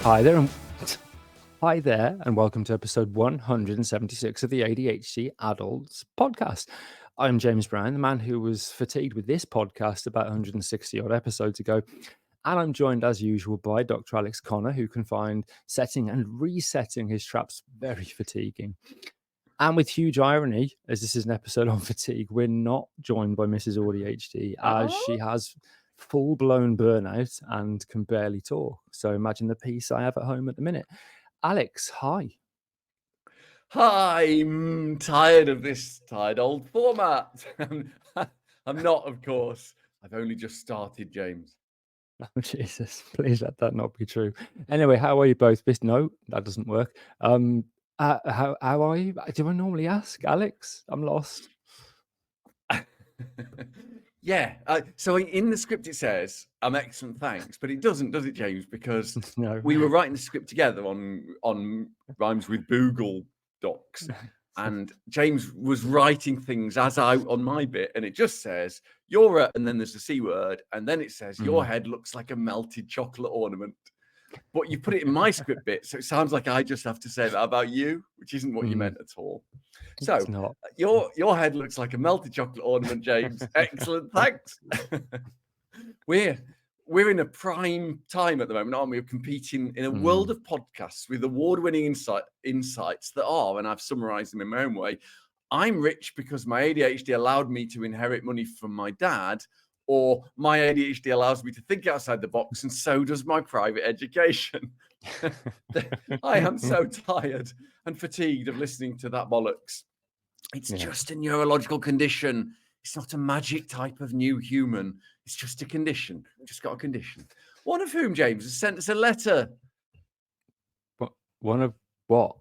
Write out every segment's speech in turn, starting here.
Hi there, and hi there, and welcome to episode 176 of the ADHD Adults Podcast. I'm James Brown, the man who was fatigued with this podcast about 160 odd episodes ago, and I'm joined as usual by Dr. Alex Connor, who can find setting and resetting his traps very fatiguing. And with huge irony, as this is an episode on fatigue, we're not joined by Mrs AuDHD, as she has full-blown burnout and can barely talk. So imagine the peace I have at home at the minute. Alex, hi. I'm tired of this tired old format. I'm not, of course. I've only just started, James. Oh, Jesus, please let that not be true. Anyway, how are you both? No, that doesn't work. How are you? Do I normally ask, Alex? I'm lost. Yeah. So in the script it says, "I'm excellent, thanks," but it doesn't, does it, James? Because No. we were writing the script together on rhymes with Google Docs, and James was writing things as I on my bit, and it just says "you're a," and then there's the C word, and then it says "your head looks like a melted chocolate ornament." But you put it in my script bit, so it sounds like I just have to say that about you, which isn't what you meant at all. So It's not. your head looks like a melted chocolate ornament, James. Excellent, thanks. We're in a prime time at the moment, aren't we? We're competing in a world of podcasts with award-winning insights that are, and I've summarized them in my own way. I'm rich because my ADHD allowed me to inherit money from my dad, or my ADHD allows me to think outside the box, and so does my private education. I am so tired and fatigued of listening to that bollocks. It's just a neurological condition. It's not a magic type of new human. It's just a condition. Just got a condition. One of whom, James, has sent us a letter. One of what?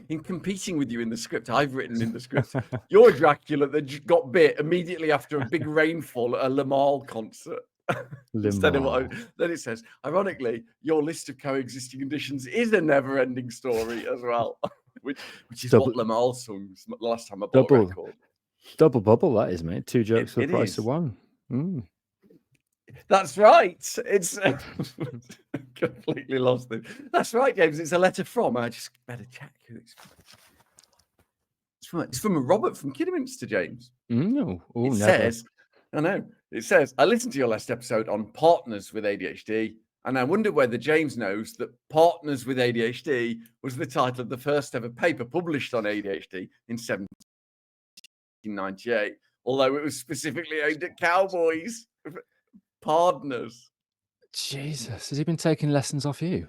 In competing with you in the script, I've written in the script, you're Dracula that got bit immediately after a big rainfall at a Lamal concert. Instead of then it says, ironically, your list of coexisting conditions is a never-ending story as well, which is what Lamal sung the last time I bought a record. Double bubble, that is, mate. Two jokes for the price of one. That's right. It's completely lost it. That's right, James. It's a letter from. I just better check who it's from. It's from Robert from Kidderminster, James. It says, I know. It says, I listened to your last episode on partners with ADHD, and I wonder whether James knows that Partners with ADHD was the title of the first ever paper published on ADHD in 1798, although it was specifically aimed at cowboys. Partners. Jesus, has he been taking lessons off you?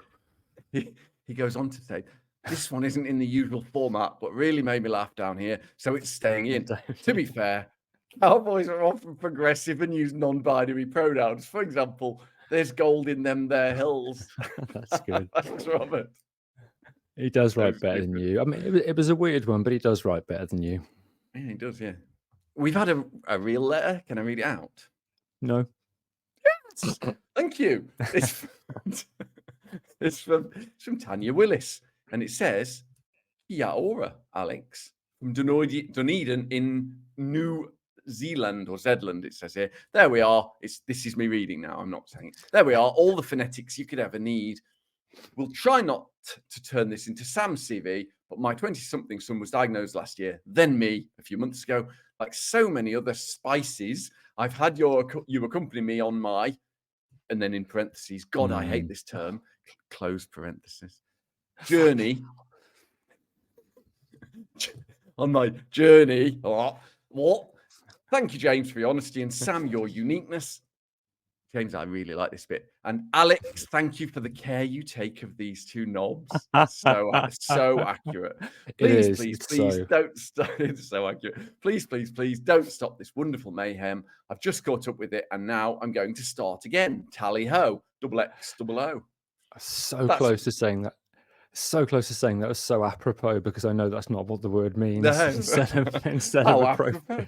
He goes on to say, this one isn't in the usual format, but really made me laugh down here, so it's staying in. To be fair, cowboys are often progressive and use non-binary pronouns. For example, there's gold in them there hills. That's good. Thanks, Robert. He does write better than you. I mean, it was a weird one, but he does write better than you. Yeah, he does, yeah. We've had a real letter. Can I read it out? No. Yes. Thank you. It's from Tanya Willis, and it says, "Kia ora, Alex, from Dunedin in New Zealand or Zedland." It says here. There we are. This is me reading now. I'm not saying it. There we are. All the phonetics you could ever need. We'll try not to turn this into Sam's CV, but my 20-something son was diagnosed last year, then me a few months ago. Like so many other spices, I've had you accompany me on my, and then in parentheses, God, I hate this term, close parenthesis, journey. On my journey. What? Thank you, James, for your honesty, and Sam, your uniqueness. James, I really like this bit. And Alex, thank you for the care you take of these two knobs. So accurate. Please don't stop. It's so accurate. Please don't stop this wonderful mayhem. I've just caught up with it, and now I'm going to start again. Tally ho, XXO. Close to saying that. So close to saying that was so apropos, because I know that's not what the word means. No. Instead of apropos.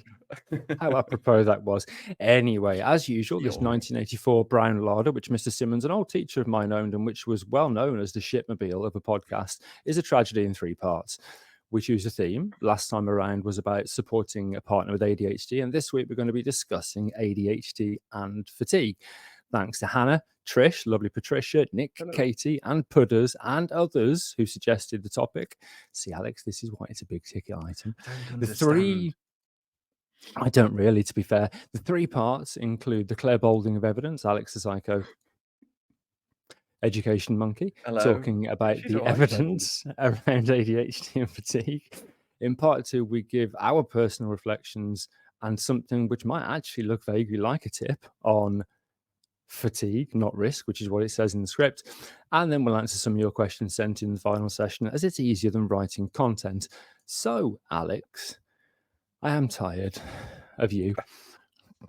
How apropos that was. Anyway, as usual, this 1984 brown larder, which Mr. Simmons, an old teacher of mine, owned and which was well known as the shipmobile of a podcast, is a tragedy in 3 parts. We choose a theme. Last time around was about supporting a partner with ADHD, and this week we're going to be discussing ADHD and fatigue. Thanks to Hannah, Trish, lovely Patricia, Nick, Hello. Katie, and Pudders, and others who suggested the topic. See, Alex, this is why it's a big ticket item. I don't really, to be fair. The 3 parts include the Claire Boulding of evidence, Alex the Psycho Education Monkey, talking about the evidence around ADHD and fatigue. In part 2, we give our personal reflections and something which might actually look vaguely like a tip on fatigue, not risk, which is what it says in the script. And then we'll answer some of your questions sent in the final session, as it's easier than writing content. So, Alex, I am tired of you.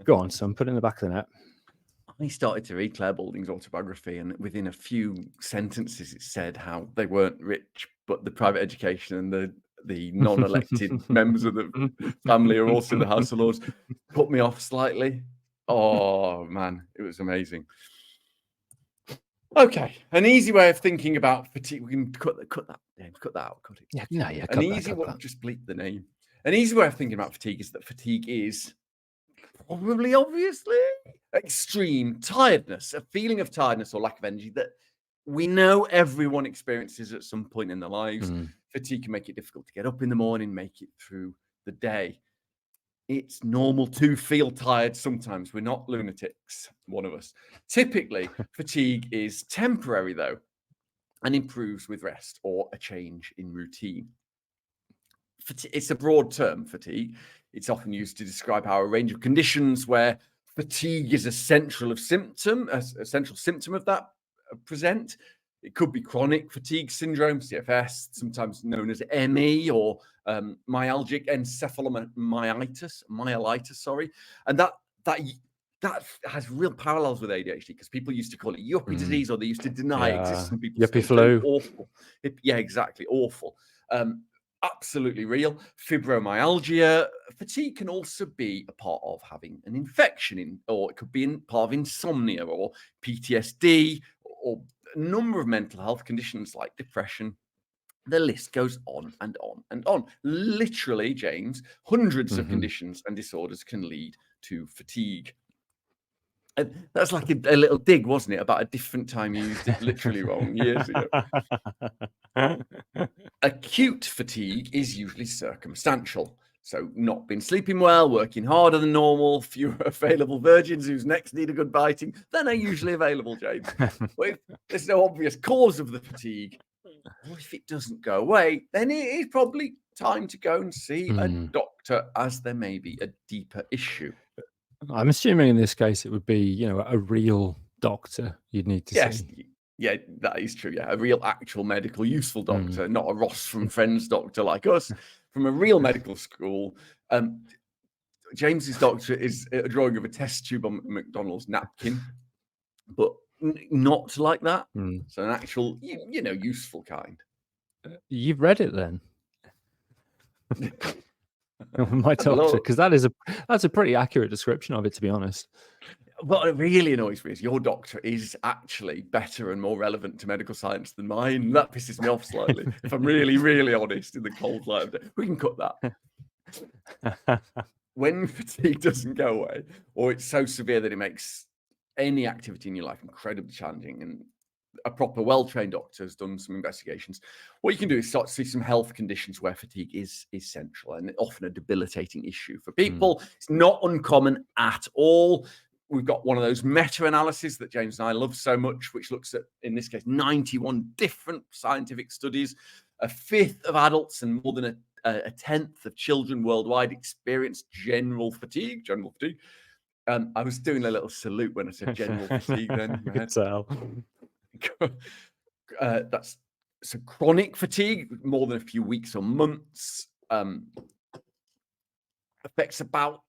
Go on, son, put it in the back of the net. I started to read Claire Boulding's autobiography, and within a few sentences it said how they weren't rich, but the private education and the non-elected members of the family are also in the House of Lords put me off slightly. Oh man, it was amazing. Okay, an easy way of thinking about fatigue. We can cut that out. Cut it. Yeah, no, yeah. An easy way. Just bleep the name. An easy way of thinking about fatigue is that fatigue is probably, obviously, extreme tiredness, a feeling of tiredness or lack of energy that we know everyone experiences at some point in their lives. Fatigue can make it difficult to get up in the morning, make it through the day. It's normal to feel tired sometimes. We're not lunatics, one of us. Typically, fatigue is temporary, though, and improves with rest or a change in routine. It's a broad term, fatigue. It's often used to describe how a range of conditions where fatigue is a central symptom of that present. It could be chronic fatigue syndrome, CFS, sometimes known as ME, or myalgic encephalomyelitis, and that has real parallels with ADHD, because people used to call it yuppie disease, or they used to deny it exists. And people yuppie flu. Awful. Yeah, exactly. Awful. Absolutely real. Fibromyalgia. Fatigue can also be a part of having an infection, or it could be part of insomnia or PTSD, or a number of mental health conditions like depression. The list goes on and on and on. Literally, James, hundreds of conditions and disorders can lead to fatigue. And that's like a little dig, wasn't it, about a different time you used it literally wrong years ago. Acute fatigue is usually circumstantial. So not been sleeping well, working harder than normal, fewer available virgins whose necks need a good biting than are usually available, James. But if there's no obvious cause of the fatigue, or if it doesn't go away, then it is probably time to go and see a doctor, as there may be a deeper issue. I'm assuming in this case it would be, a real doctor you'd need to see. Yeah, that is true. Yeah, a real, actual medical, useful doctor, not a Ross from Friends doctor like us, from a real medical school. James's doctor is a drawing of a test tube on McDonald's napkin, but not like that. So an actual, useful kind. You've read it then? My doctor, because that's a pretty accurate description of it, to be honest. What really annoys me is your doctor is actually better and more relevant to medical science than mine. That pisses me off slightly, if I'm really, really honest, in the cold light of day. We can cut that. When fatigue doesn't go away, or it's so severe that it makes any activity in your life incredibly challenging, and a proper well-trained doctor has done some investigations, what you can do is start to see some health conditions where fatigue is central and often a debilitating issue for people. It's not uncommon at all. We've got one of those meta-analyses that James and I love so much, which looks at, in this case, 91 different scientific studies. A fifth of adults and more than a tenth of children worldwide experience general fatigue. I was doing a little salute when I said general fatigue then. You could tell. That's so chronic fatigue, more than a few weeks or months, affects about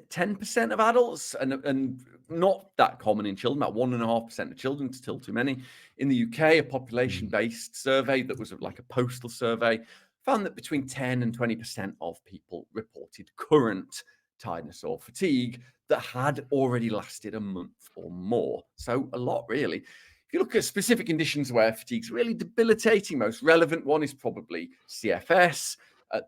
10% of adults, and not that common in children. About 1.5% of children, still too many. In the UK, a population-based survey that was like a postal survey found that between 10 and 20% of people reported current tiredness or fatigue that had already lasted a month or more. So a lot, really. If you look at specific conditions where fatigue is really debilitating, most relevant one is probably CFS.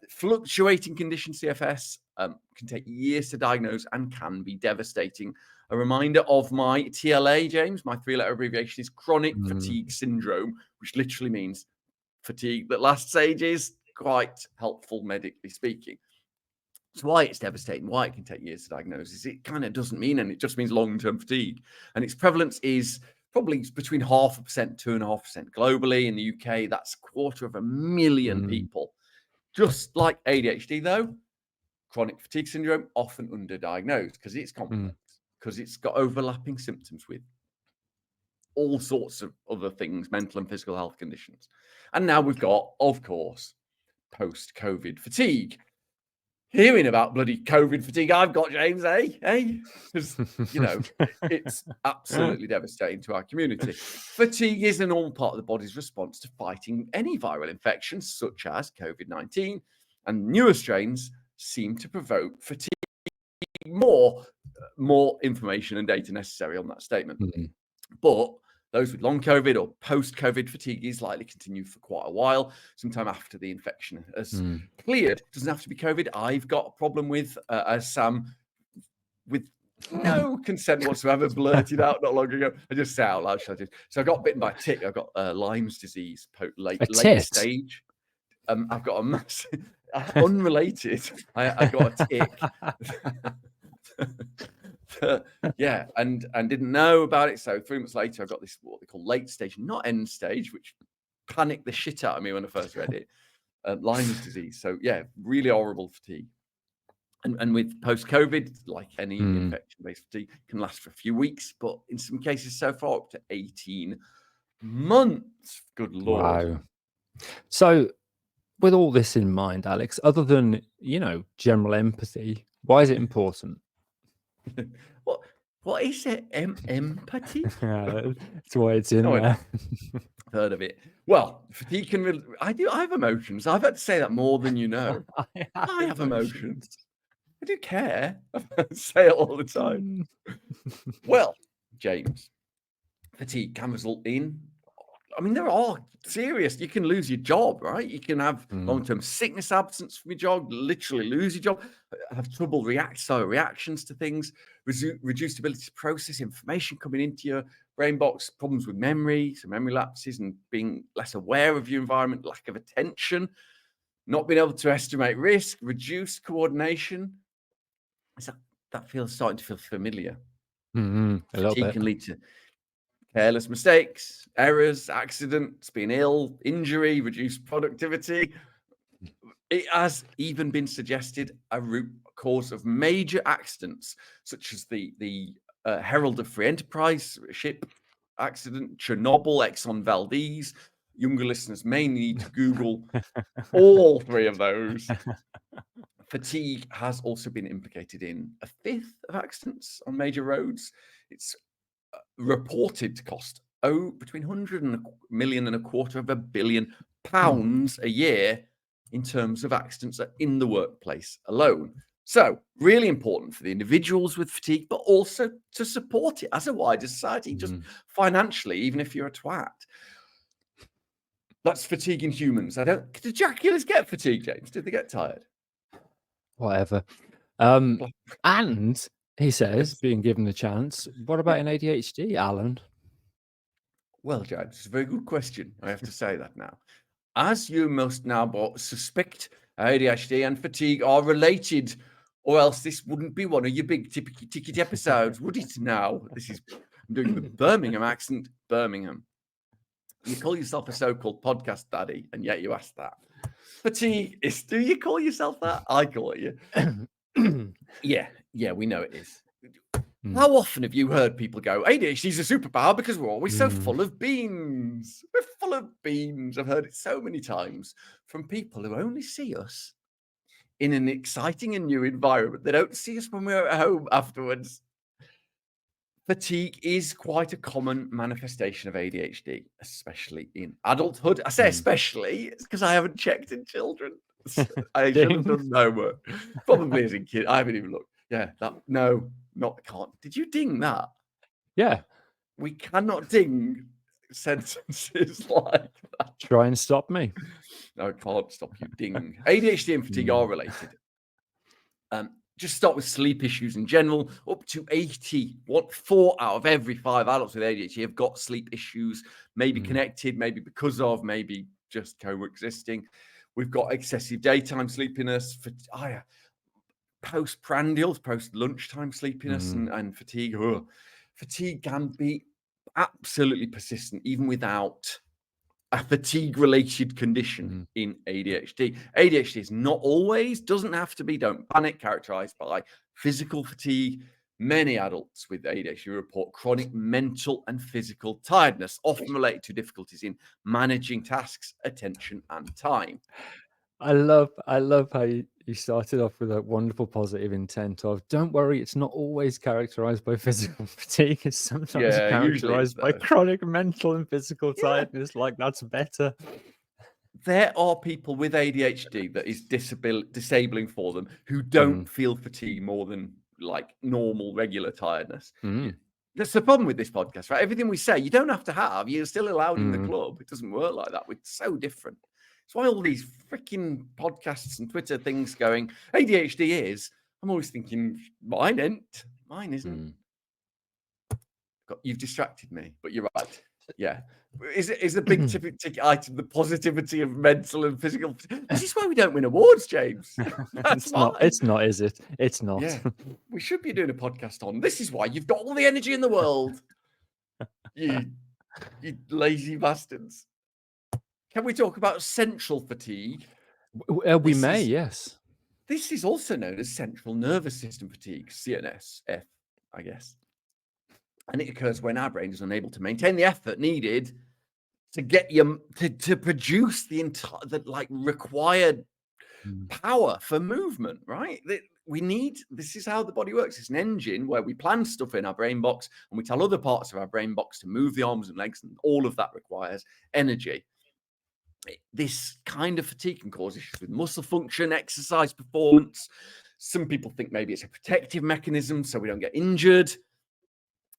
Fluctuating condition CFS can take years to diagnose and can be devastating. a reminder of my TLA, James. My 3-letter abbreviation is chronic fatigue syndrome, which literally means fatigue that lasts ages. Quite helpful medically speaking. So why it's devastating, why it can take years to diagnose, is it kind of doesn't mean, and it just means long-term fatigue. And its prevalence is probably between 0.5% to 2.5% globally. In the UK, that's 250,000 people. Just like ADHD, though, chronic fatigue syndrome often underdiagnosed because it's complex, because it's got overlapping symptoms with all sorts of other things, mental and physical health conditions. And now we've got, of course, post-COVID fatigue. Hearing about bloody COVID fatigue I've got, James, because, it's absolutely devastating to our community. Fatigue is a normal part of the body's response to fighting any viral infections, such as COVID-19, and newer strains seem to provoke fatigue. More information and data necessary on that statement. But those with long COVID or post-COVID fatigue is likely to continue for quite a while, sometime after the infection has cleared. It doesn't have to be COVID. I've got a problem with, as Sam, with no consent whatsoever, blurted out not long ago. I just say out loud, so I got bitten by a tick. I've got Lyme's disease, late stage. I've got a massive, unrelated. I got a tick. Yeah, and didn't know about it. So 3 months later, I got this what they call late stage, not end stage, which panicked the shit out of me when I first read it. Lyme's disease. So yeah, really horrible fatigue. And with post-COVID, like any infection-based fatigue, can last for a few weeks, but in some cases so far up to 18 months. Good Lord. Wow. So with all this in mind, Alex, other than, general empathy, why is it important? What is it? Empathy? That's why it's in there. Heard of it. Well, fatigue can. I have emotions. I've had to say that more than you know. I have emotions. I do care. I say it all the time. Well, James, fatigue can result in. I mean, there are serious. You can lose your job, right? You can have long-term sickness, absence from your job, literally lose your job, have trouble reactions to things, reduced ability to process information coming into your brain box, problems with memory, so memory lapses, and being less aware of your environment, lack of attention, not being able to estimate risk, reduced coordination. That starting to feel familiar. A little bit. Can lead to careless mistakes, errors, accidents, being ill, injury, reduced productivity. It has even been suggested a root cause of major accidents, such as the Herald of Free Enterprise ship accident, Chernobyl, Exxon Valdez. Younger listeners may need to Google all three of those. Fatigue has also been implicated in a fifth of accidents on major roads. It's reported to cost between 100 million and £250 million a year in terms of accidents in the workplace alone. So really important for the individuals with fatigue, but also to support it as a wider society, just financially, even if you're a twat. That's fatigue in humans. Did Dracula's get fatigue, James? Did they get tired? Whatever. And he says, being given the chance, what about an ADHD, Alan? Well, James, it's a very good question. I have to say that now. As you must now suspect, ADHD and fatigue are related, or else this wouldn't be one of your big ticket episodes, would it now? I'm doing the Birmingham accent, Birmingham. You call yourself a so-called podcast daddy, and yet you ask that. Fatigue is, do you call yourself that? I call it you. Yeah, we know it is. How often have you heard people go, ADHD is a superpower because we're always so full of beans? We're full of beans. I've heard it so many times from people who only see us in an exciting and new environment. They don't see us when we're at home afterwards. Fatigue is quite a common manifestation of ADHD, especially in adulthood. I say especially, it's because I haven't checked in children. I should have done no work. Probably as a kid. I haven't even looked. Yeah, can't. Did you ding that? Yeah. We cannot ding sentences like that. Try and stop me. No, I can't stop you ding. ADHD and fatigue are related. just start with sleep issues in general. Up to 4 out of every 5 adults with ADHD have got sleep issues, maybe connected, maybe because of, maybe just coexisting. We've got excessive daytime sleepiness, postprandials, post-lunchtime sleepiness, and fatigue. Ugh. Fatigue can be absolutely persistent, even without a fatigue-related condition in ADHD. ADHD is not always, doesn't have to be, don't panic, characterized by physical fatigue. Many adults with ADHD report chronic mental and physical tiredness, often related to difficulties in managing tasks, attention, and time. I love how you started off with a wonderful positive intent of, don't worry, it's not always characterized by physical fatigue. It's sometimes Yeah, usually it's characterized by though. chronic mental and physical Yeah. tiredness. Like, that's better. There are people with ADHD that is disabling for them who don't feel fatigue more than like normal, regular tiredness. That's the problem with this podcast, right? Everything we say, you don't have to have. You're still allowed in the club. It doesn't work like that. We're so different. That's why all these freaking podcasts and Twitter things going, ADHD is. I'm always thinking, mine ain't. Mine isn't. You've distracted me, but you're right. Yeah. Is a big ticket item the positivity of mental and physical? This is why we don't win awards, James. That's not. It's not, is it? It's not. Yeah. We should be doing a podcast on. This is why you've got all the energy in the world. You lazy bastards. Can we talk about central fatigue? We may, yes. This is also known as central nervous system fatigue, CNSF, I guess. And it occurs when our brain is unable to maintain the effort needed to get you to produce the required power for movement, right? This is how the body works. It's an engine where we plan stuff in our brain box and we tell other parts of our brain box to move the arms and legs, and all of that requires energy. This kind of fatigue can cause issues with muscle function, exercise performance. Some people think maybe it's a protective mechanism so we don't get injured.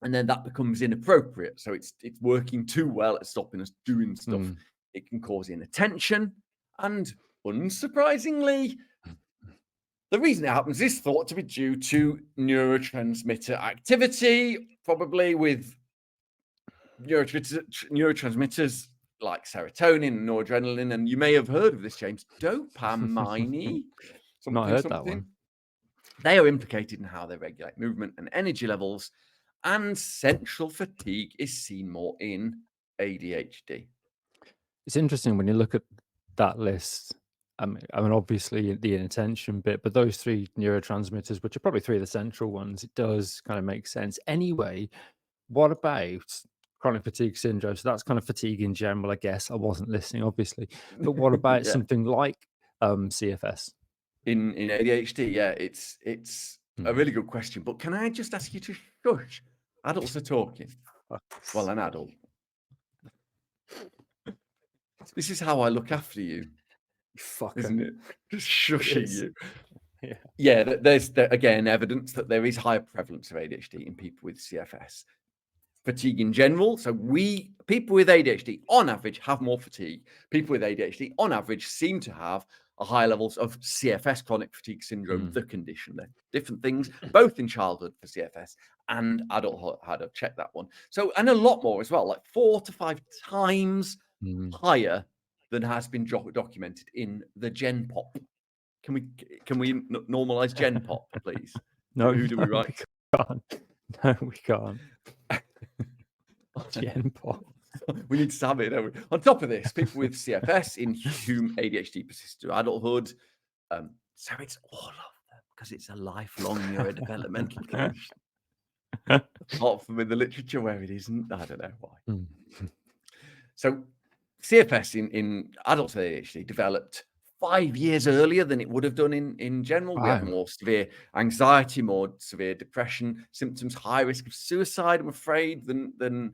And then that becomes inappropriate. So it's working too well at stopping us doing stuff. It can cause inattention. And unsurprisingly, the reason it happens is thought to be due to neurotransmitter activity, probably with neurotransmitters like serotonin and noradrenaline. And you may have heard of this, James, dopamine. Not heard that one. They are implicated in how they regulate movement and energy levels. And central fatigue is seen more in ADHD. It's interesting when you look at that list. I mean, obviously the inattention bit, but those 3 neurotransmitters, which are probably 3 of the central ones, it does kind of make sense. Anyway, what about chronic fatigue syndrome? So that's kind of fatigue in general, I guess. I wasn't listening, obviously. But what about something like CFS? In ADHD, yeah, it's a really good question. But can I just ask you to shush? Adults are talking. Well, an adult. This is how I look after you. Fucker. Isn't it? Just shushing you. Yeah. There's again evidence that there is higher prevalence of ADHD in people with CFS. Fatigue in general. So people with ADHD on average have more fatigue. People with ADHD on average seem to have a higher levels of CFS, chronic fatigue syndrome, the condition. They're different things, both in childhood for CFS and adulthood. I've checked that one. So, and a lot more as well, like 4 to 5 times higher than has been documented in the Gen Pop. Can we normalize Gen Pop, please? No, who do we write? We can't. No, we can't. Gen Pop. We need to stab it, don't we? On top of this, people with CFS in whom ADHD persists to adulthood. So it's all of them because it's a lifelong neurodevelopmental condition. Apart from in the literature where it isn't, I don't know why. So CFS in adults with ADHD developed 5 years earlier than it would have done in general. Wow. We have more severe anxiety, more severe depression symptoms, high risk of suicide, I'm afraid, than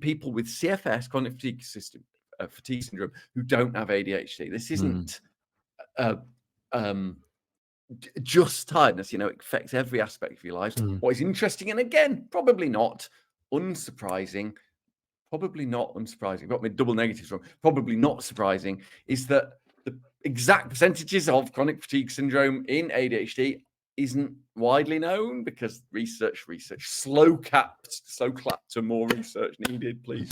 people with CFS, chronic fatigue syndrome, who don't have ADHD. This isn't just tiredness, it affects every aspect of your lives. What is interesting, and again, probably not unsurprising, got my double negatives wrong, probably not surprising, is that the exact percentages of chronic fatigue syndrome in ADHD isn't widely known because research, slow clap to more research needed, please.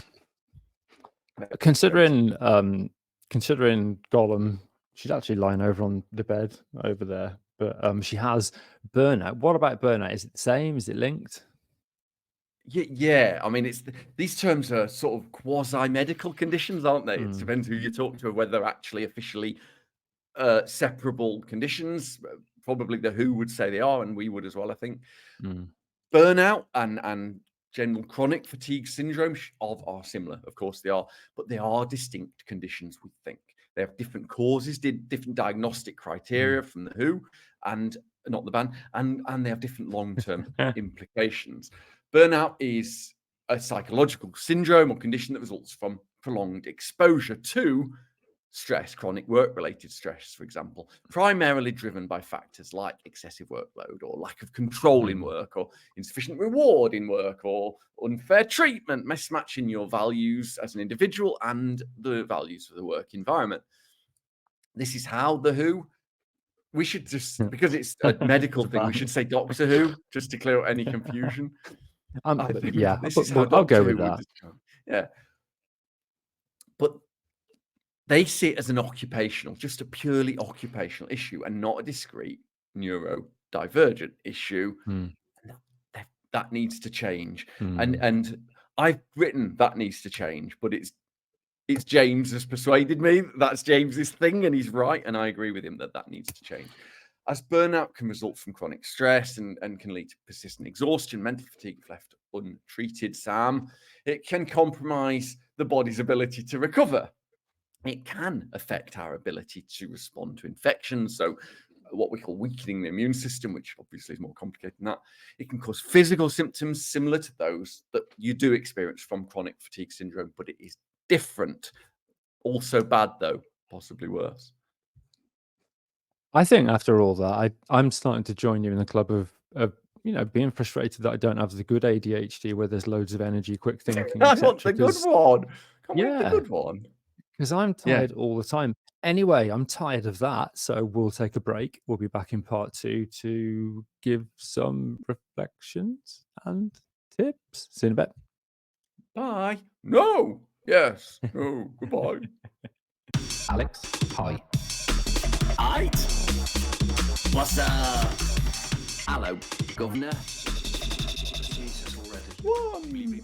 Considering Gollum, she's actually lying over on the bed over there, but she has burnout. What about burnout? Is it the same? Is it linked? Yeah. I mean, these terms are sort of quasi-medical conditions, aren't they? It depends who you talk to, whether they're actually officially separable conditions. Probably the WHO would say they are, and we would as well, I think. Burnout and general chronic fatigue syndrome are similar. Of course they are, but they are distinct conditions, we think. They have different causes, different diagnostic criteria from the WHO and not the band, and they have different long-term implications. Burnout is a psychological syndrome or condition that results from prolonged exposure to stress, chronic work-related stress, for example, primarily driven by factors like excessive workload or lack of control in work or insufficient reward in work or unfair treatment, mismatching your values as an individual and the values of the work environment. This is how the WHO, we should just, because it's a medical thing, we should say Doctor Who, just to clear up any confusion. Yeah, this is I'll how Doctor go Who with that. Yeah. But they see it as an occupational, just a purely occupational issue and not a discrete neurodivergent issue. That needs to change. And I've written that needs to change, but it's James has persuaded me that's James's thing, and he's right, and I agree with him that needs to change. As burnout can result from chronic stress and can lead to persistent exhaustion, mental fatigue if left untreated, Sam, it can compromise the body's ability to recover. It can affect our ability to respond to infections. So what we call weakening the immune system, which obviously is more complicated than that. It can cause physical symptoms similar to those that you do experience from chronic fatigue syndrome, but it is different. Also bad, though, possibly worse. I think after all that, I'm starting to join you in the club of being frustrated that I don't have the good ADHD where there's loads of energy, quick thinking, I want the good one. Come on, the good one. Because I'm tired all the time. Anyway, I'm tired of that, so we'll take a break. We'll be back in part 2 to give some reflections and tips. See you in a bit. Bye. No. Yes. No. Goodbye. Alex, hi. Aight. What's up? Hello, Governor. Jesus already.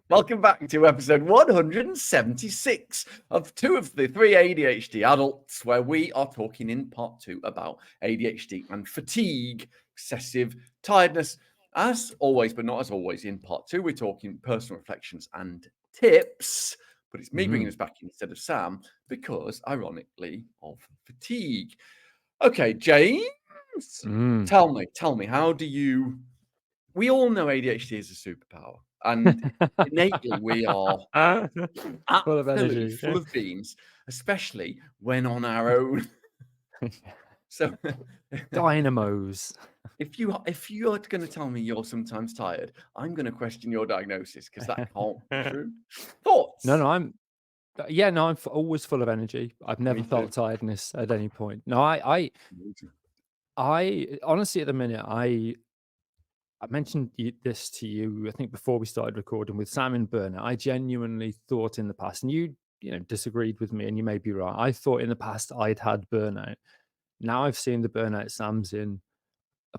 Welcome back to episode 176 of 2 of the 3 ADHD adults, where we are talking in part 2 about ADHD and fatigue, excessive tiredness. As always, but not as always, in part 2, we're talking personal reflections and tips. But it's me bringing us back instead of Sam because, ironically, of fatigue. Okay, James, tell me, how do you... We all know ADHD is a superpower. And innately, we are full of energy, full of beans, especially when on our own. So, dynamos. If you're going to tell me you're sometimes tired, I'm going to question your diagnosis because that can't be true. Thoughts? No, I'm always full of energy. I've never felt tiredness at any point. No, I honestly, at the minute, I mentioned this to you, I think, before we started recording with Sam and burnout. I genuinely thought in the past, and you disagreed with me, and you may be right. I thought in the past I'd had burnout. Now I've seen the burnout Sam's in.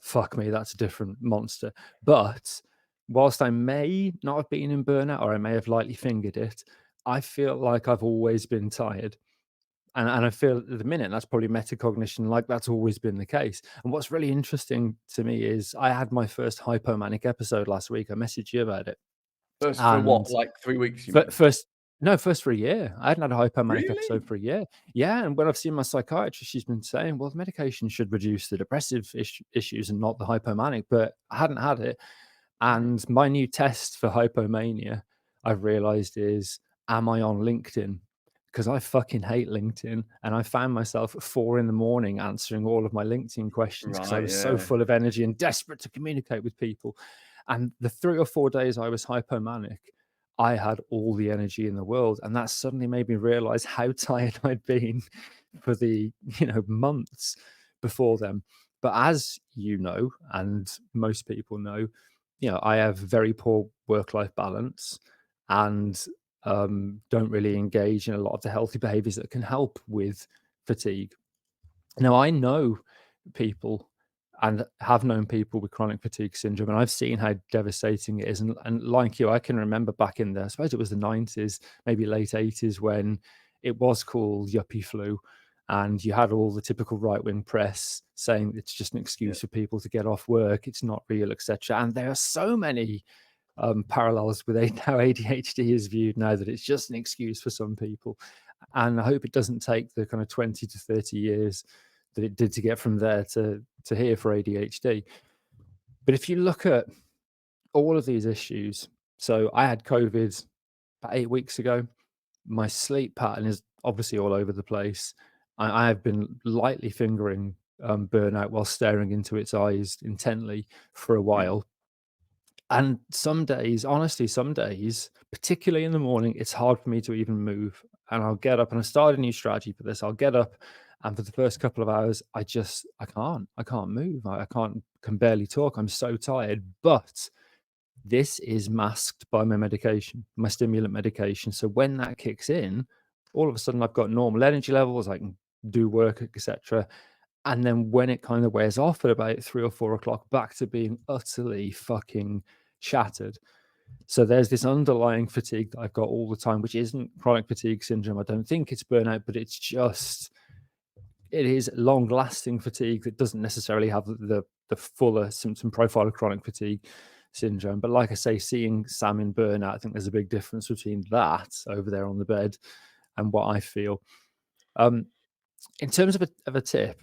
Fuck me, that's a different monster. But whilst I may not have been in burnout, or I may have lightly fingered it, I feel like I've always been tired. And I feel at the minute that's probably metacognition, like that's always been the case. And what's really interesting to me is I had my first hypomanic episode last week. I messaged you about it. First for what, like 3 weeks? First for a year. I hadn't had a hypomanic episode for a year. Yeah, and when I've seen my psychiatrist, she's been saying, well, the medication should reduce the depressive issues and not the hypomanic, but I hadn't had it. And my new test for hypomania, I've realized, is, am I on LinkedIn? Because I fucking hate LinkedIn, and I found myself at 4 a.m. answering all of my LinkedIn questions because I was so full of energy and desperate to communicate with people. And the 3 or 4 days I was hypomanic, I had all the energy in the world, and that suddenly made me realize how tired I'd been. for the months before them. But as you know, and most people know, I have very poor work-life balance, and don't really engage in a lot of the healthy behaviors that can help with fatigue. Now, I know people and have known people with chronic fatigue syndrome, and I've seen how devastating it is. And like you, I can remember back in I suppose it was the 90s, maybe late 80s, when it was called yuppie flu, and you had all the typical right-wing press saying it's just an excuse for people to get off work, it's not real, etc. And there are so many parallels with how ADHD is viewed now, that it's just an excuse for some people. And I hope it doesn't take the kind of 20 to 30 years that it did to get from there to here for ADHD. But if you look at all of these issues, so I had COVID about 8 weeks ago. My sleep pattern is obviously all over the place. I have been lightly fingering burnout while staring into its eyes intently for a while. And some days, honestly, particularly in the morning, it's hard for me to even move. And I'll get up, and I started a new strategy for this. I'll get up, and for the first couple of hours, I can't move. I can barely talk. I'm so tired. But this is masked by my medication, my stimulant medication. So when that kicks in, all of a sudden I've got normal energy levels. I can do work, etc. And then when it kind of wears off at about 3 or 4 o'clock, back to being utterly fucking shattered. So there's this underlying fatigue that I've got all the time, which isn't chronic fatigue syndrome. I don't think it's burnout, but it is long-lasting fatigue that doesn't necessarily have the fuller symptom profile of chronic fatigue syndrome. But like I say, seeing Sam in burnout, I think there's a big difference between that over there on the bed and what I feel. In terms of a tip,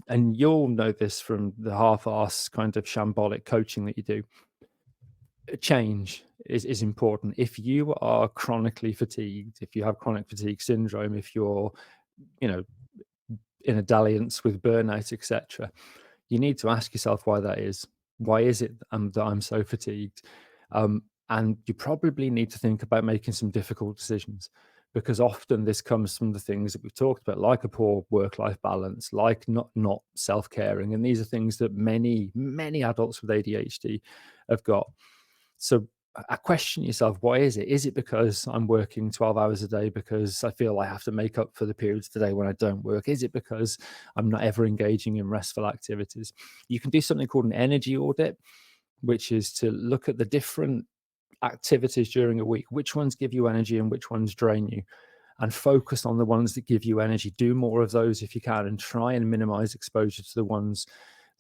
and you'll know this from the half-ass kind of shambolic coaching that you do, change is important. If you are chronically fatigued, if you have chronic fatigue syndrome, if you're, in a dalliance with burnout, etc., you need to ask yourself why that is. Why is it that I'm so fatigued? And you probably need to think about making some difficult decisions, because often this comes from the things that we've talked about, like a poor work-life balance, like not self-caring. And these are things that many adults with ADHD have got. So question yourself, why is it? Is it because I'm working 12 hours a day because I feel I have to make up for the periods of the day when I don't work? Is it because I'm not ever engaging in restful activities? You can do something called an energy audit, which is to look at the different activities during a week, which ones give you energy and which ones drain you, and focus on the ones that give you energy. Do more of those if you can, and try and minimize exposure to the ones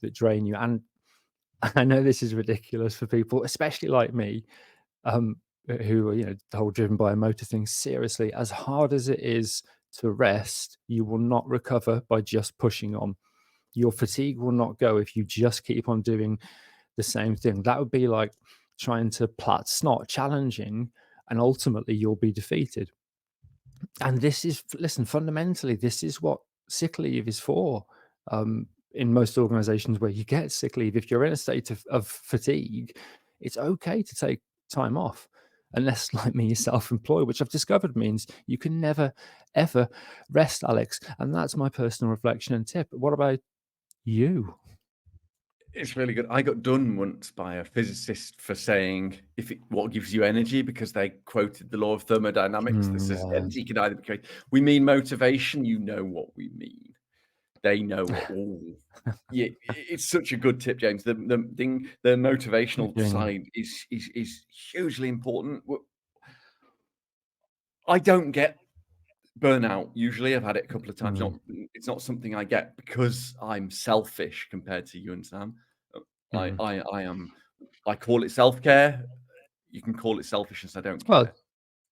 that drain you. And I know this is ridiculous for people, especially like me, who are, the whole driven by a motor thing. Seriously, as hard as it is to rest, you will not recover by just pushing on. Your fatigue will not go if you just keep on doing the same thing. That would be like trying to plait. It's not challenging, and ultimately you'll be defeated. And fundamentally, this is what sick leave is for. In most organizations where you get sick leave, if you're in a state of fatigue, it's okay to take time off, unless, like me, you're self-employed, which I've discovered means you can never, ever rest, Alex. And that's my personal reflection and tip. What about you? It's really good. I got done once by a physicist for saying what gives you energy, because they quoted the law of thermodynamics that says energy can either be created. We mean motivation. You know what we mean. They know all. Yeah, it's such a good tip, James. The motivational side is hugely important. I don't get burnout usually. I've had it a couple of times. It's not something I get because I'm selfish compared to you and Sam. I call it self-care. You can call it selfishness. I don't care.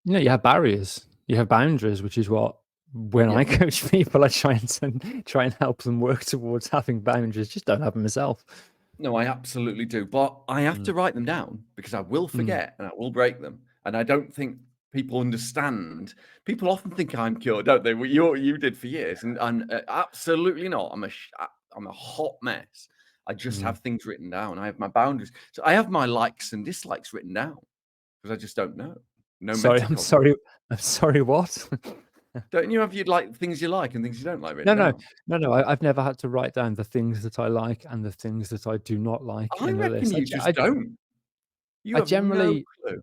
Well, you have barriers, you have boundaries, which is what, when I coach people, I try and help them work towards having boundaries. Just don't have them myself. No, I absolutely do, but I have to write them down, because I will forget and I will break them. And I don't think people understand. People often think I'm cured, don't they? Well, you did for years, and I'm absolutely not. I'm a hot mess. I just have things written down. I have my boundaries. So I have my likes and dislikes written down, because I just don't know. I'm sorry. What? Don't you have things you like and things you don't like No, written no, down? no. I've never had to write down the things that I like and the things that I do not like I in a reckon list. you just don't. You I have no generally, clue.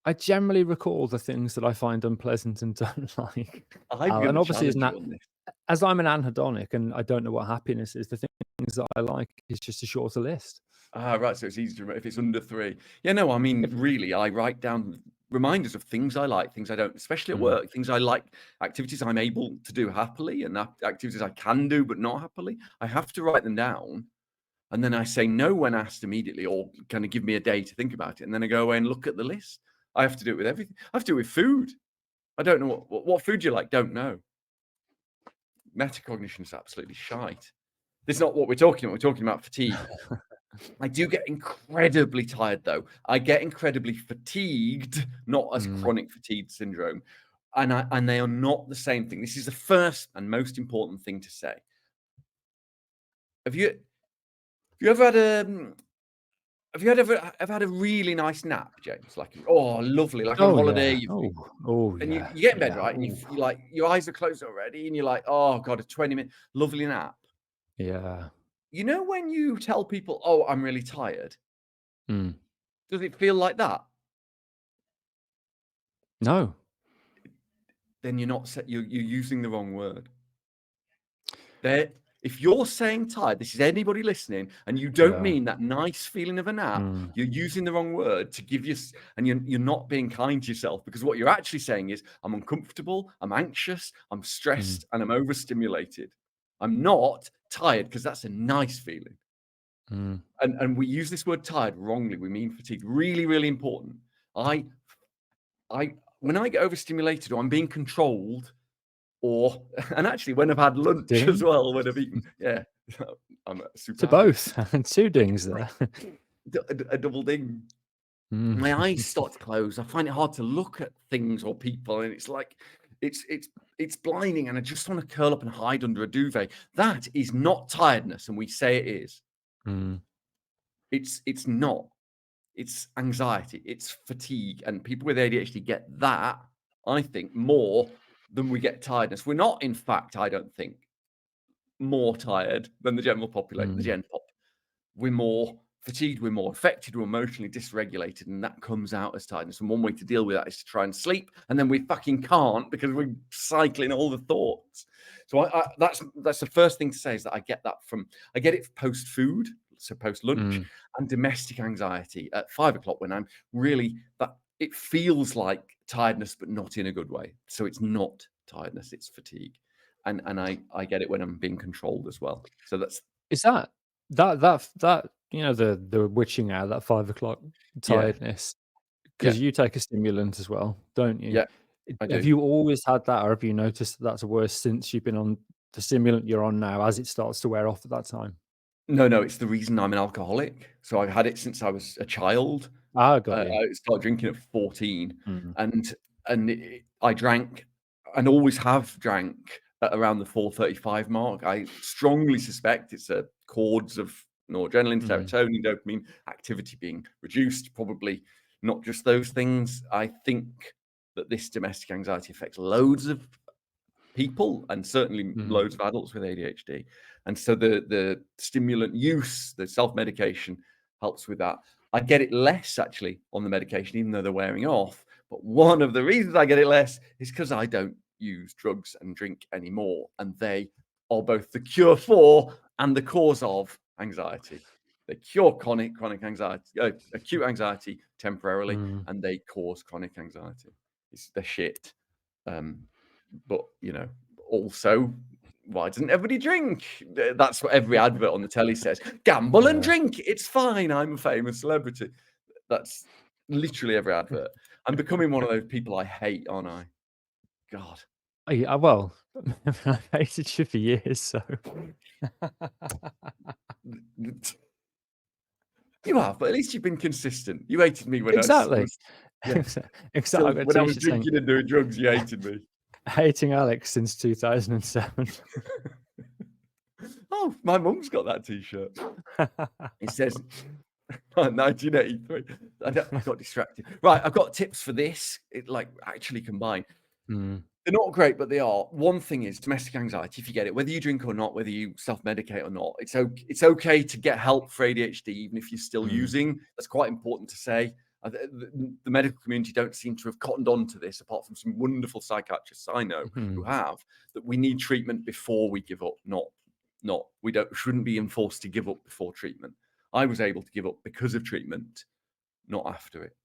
I generally recall the things that I find unpleasant and don't like. I'm And going to obviously, challenge you on this. as I'm an anhedonic and I don't know what happiness is, the things that I like is just a shorter list. Ah, right. So it's easy to remember if it's under 3. Yeah, no, I mean, really, I write down reminders of things I like, things I don't, especially at work, things I like, activities I'm able to do happily and activities I can do but not happily. I have to write them down. And then I say no when asked immediately, or kind of give me a day to think about it. And then I go away and look at the list. I have to do it with everything. I have to do it with food. I don't know what food you like. Don't know. Metacognition is absolutely shite. This is not what we're talking about. We're talking about fatigue. I do get incredibly tired, though. I get incredibly fatigued, not as chronic fatigue syndrome. And they are not the same thing. This is the first and most important thing to say. Have you ever had ever had a really nice nap, James? Like, oh, lovely, like on holiday. Yeah. And you get in bed, right? And you like, your eyes are closed already, and you're like, oh God, a 20-minute lovely nap. Yeah. You know when you tell people, oh, I'm really tired, Mm. does it feel like that? No. Then you're using the wrong word. If you're saying tired, this is anybody listening, and you don't mean that nice feeling of a nap, you're using the wrong word to give you, and you're not being kind to yourself, because what you're actually saying is, I'm uncomfortable, I'm anxious, I'm stressed, and I'm overstimulated. I'm not tired, because that's a nice feeling. And we use this word tired wrongly. We mean fatigue. Really, really important. When I get overstimulated or I'm being controlled, and actually when I've had lunch as well, when I've eaten, yeah, I'm super to both. And 2 dings there. a double ding. My eyes start to close. I find it hard to look at things or people, and it's like it's blinding, and I just want to curl up and hide under a duvet. That is not tiredness, and we say it is. It's not. It's anxiety. It's fatigue, and people with ADHD get that, I think, more than we get tiredness. We're not, in fact, I don't think, more tired than the general population, the gen pop. We're more fatigued, we're more affected, we're emotionally dysregulated, and that comes out as tiredness. And one way to deal with that is to try and sleep, and then we fucking can't because we're cycling all the thoughts. So that's the first thing to say, is that I get it post food, so post lunch, and domestic anxiety at 5 o'clock, when I'm really, that it feels like tiredness, but not in a good way. So it's not tiredness, it's fatigue. And I get it when I'm being controlled as well. So that's that the witching hour, that 5 o'clock tiredness, because you take a stimulant as well, don't you? Yeah, I do. Have you always had that, or have you noticed that that's worse since you've been on the stimulant you're on now, as it starts to wear off at that time? No, it's the reason I'm an alcoholic. So I've had it since I was a child. Got you. I started drinking at 14, and I drank, and always have drank, at around the 4:35 mark. I strongly suspect it's a chords of noradrenaline, serotonin, dopamine activity being reduced. Probably not just those things. I think that this domestic anxiety affects loads of people, and certainly loads of adults with ADHD. And so the stimulant use, the self-medication, helps with that. I get it less actually on the medication, even though they're wearing off. But one of the reasons I get it less is because I don't use drugs and drink anymore. And they are both the cure for and the cause of anxiety. They cure chronic anxiety, acute anxiety temporarily, and they cause chronic anxiety. They're shit. But, also, why doesn't everybody drink? That's what every advert on the telly says. Gamble and drink. It's fine. I'm a famous celebrity. That's literally every advert. I'm becoming one of those people I hate, aren't I? God. Well, I've hated you for years, so. You have, but at least you've been consistent. You hated me when exactly. Exactly. When I was drinking and doing drugs, you hated me. Hating Alex since 2007. Oh, my mum's got that T-shirt. It says 1983. I got distracted. Right, I've got tips for this. It actually combined. They're not great, but they are. One thing is domestic anxiety. If you get it, whether you drink or not, whether you self-medicate or not, it's okay to get help for ADHD, even if you're still using. That's quite important to say. The medical community don't seem to have cottoned on to this, apart from some wonderful psychiatrists I know who have, that we need treatment before we give up. We shouldn't be enforced to give up before treatment. I was able to give up because of treatment, not after it.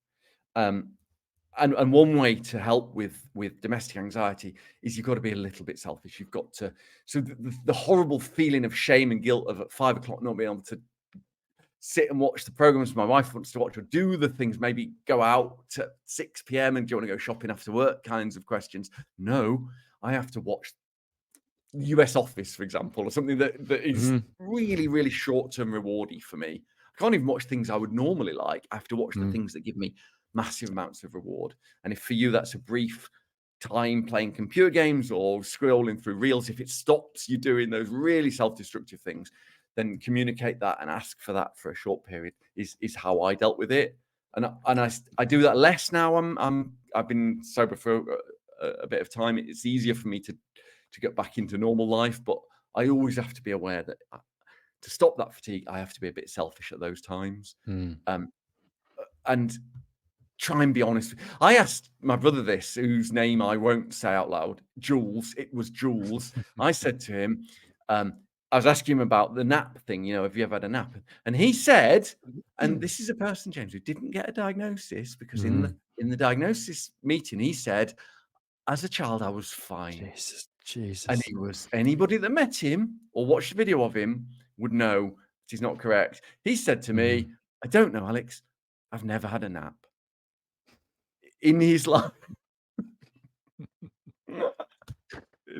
And one way to help with domestic anxiety is you've got to be a little bit selfish. You've got to, so the horrible feeling of shame and guilt of at 5 o'clock not being able to sit and watch the programs my wife wants to watch, or do the things, maybe go out at 6 p.m. and do you want to go shopping after work kinds of questions. No, I have to watch US Office, for example, or something that is really, really short-term rewardy for me. I can't even watch things I would normally like. I have to watch the things that give me massive amounts of reward. And if for you that's a brief time playing computer games or scrolling through reels, if it stops you doing those really self-destructive things, then communicate that and ask for that for a short period is how I dealt with it. And I do that less now. I've been sober for a bit of time. It's easier for me to get back into normal life, but I always have to be aware that to stop that fatigue, I have to be a bit selfish at those times. And try and be honest. I asked my brother this, whose name I won't say out loud, Jules. It was Jules. I said to him, I was asking him about the nap thing, have you ever had a nap? And he said, and this is a person, James, who didn't get a diagnosis, because in the diagnosis meeting, he said, as a child, I was fine. Jesus. And anybody that met him or watched a video of him would know that he's not correct. He said to me, I don't know, Alex, I've never had a nap in his life.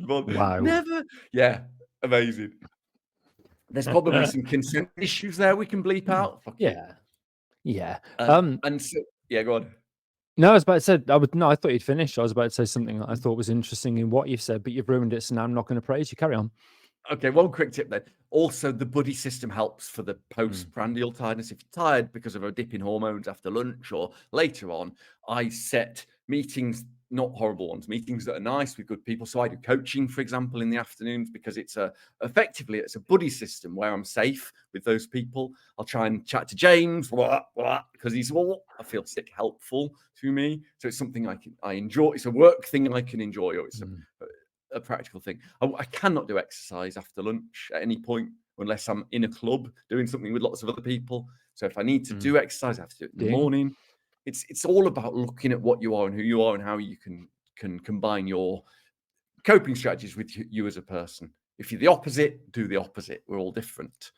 Wow. Never. Yeah, amazing. There's probably some consent issues there we can bleep out. Yeah. And so, yeah, go on. No, I was about to say, I thought you'd finished. I was about to say something that I thought was interesting in what you've said, but you've ruined it, so now I'm not going to praise you. Carry on. Okay, one quick tip then. Also, the buddy system helps for the postprandial tiredness. If you're tired because of a dip in hormones after lunch or later on, I set meetings, not horrible ones, meetings that are nice with good people. So I do coaching, for example, in the afternoons, because it's effectively a buddy system where I'm safe with those people. I'll try and chat to James, because he's I feel sick, helpful to me. So it's something I enjoy. It's a work thing I can enjoy, or it's a practical thing. I cannot do exercise after lunch at any point unless I'm in a club doing something with lots of other people. So if I need to do exercise, I have to do it in the morning. It's all about looking at what you are and who you are and how you can combine your coping strategies with you as a person. If you're the opposite, do the opposite. We're all different.